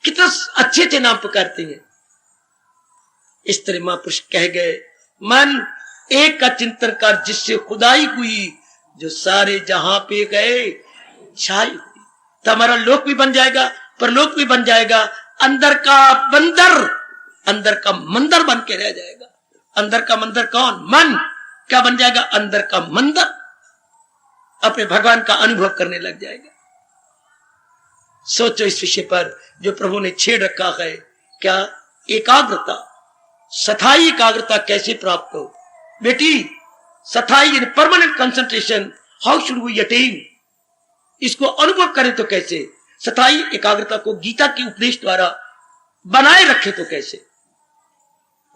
S4: कितना अच्छे अच्छे नाम पुकारते हैं। इस तरह महापुरुष कह गए, मन एक का चिंतन कर जिससे खुदाई हुई, जो सारे जहां पे गए छाई हुई। तो हमारा लोक भी बन जाएगा, परलोक भी बन जाएगा, अंदर का बंदर अंदर का मंदिर बन के रह जाएगा। अंदर का मंदिर कौन? मन। क्या बन जाएगा? अंदर का मंदिर, अपने भगवान का अनुभव करने लग जाएगा। सोचो इस विषय पर जो प्रभु ने छेड़ रखा है। क्या? एकाग्रता, स्थायी एकाग्रता कैसे प्राप्त हो बेटी? स्थायी in permanent concentration, how should we attain? इसको अनुभव करें तो कैसे? स्थायी एकाग्रता को गीता के उपदेश द्वारा बनाए रखे तो कैसे?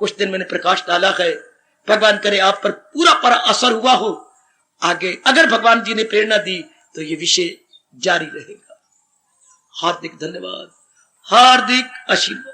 S4: कुछ दिन मैंने प्रकाश डाला है, भगवान करे आप पर पूरा असर हुआ हो। आगे अगर भगवान जी ने प्रेरणा दी तो ये विषय जारी रहेगा। हार्दिक धन्यवाद, हार्दिक आशीर्वाद।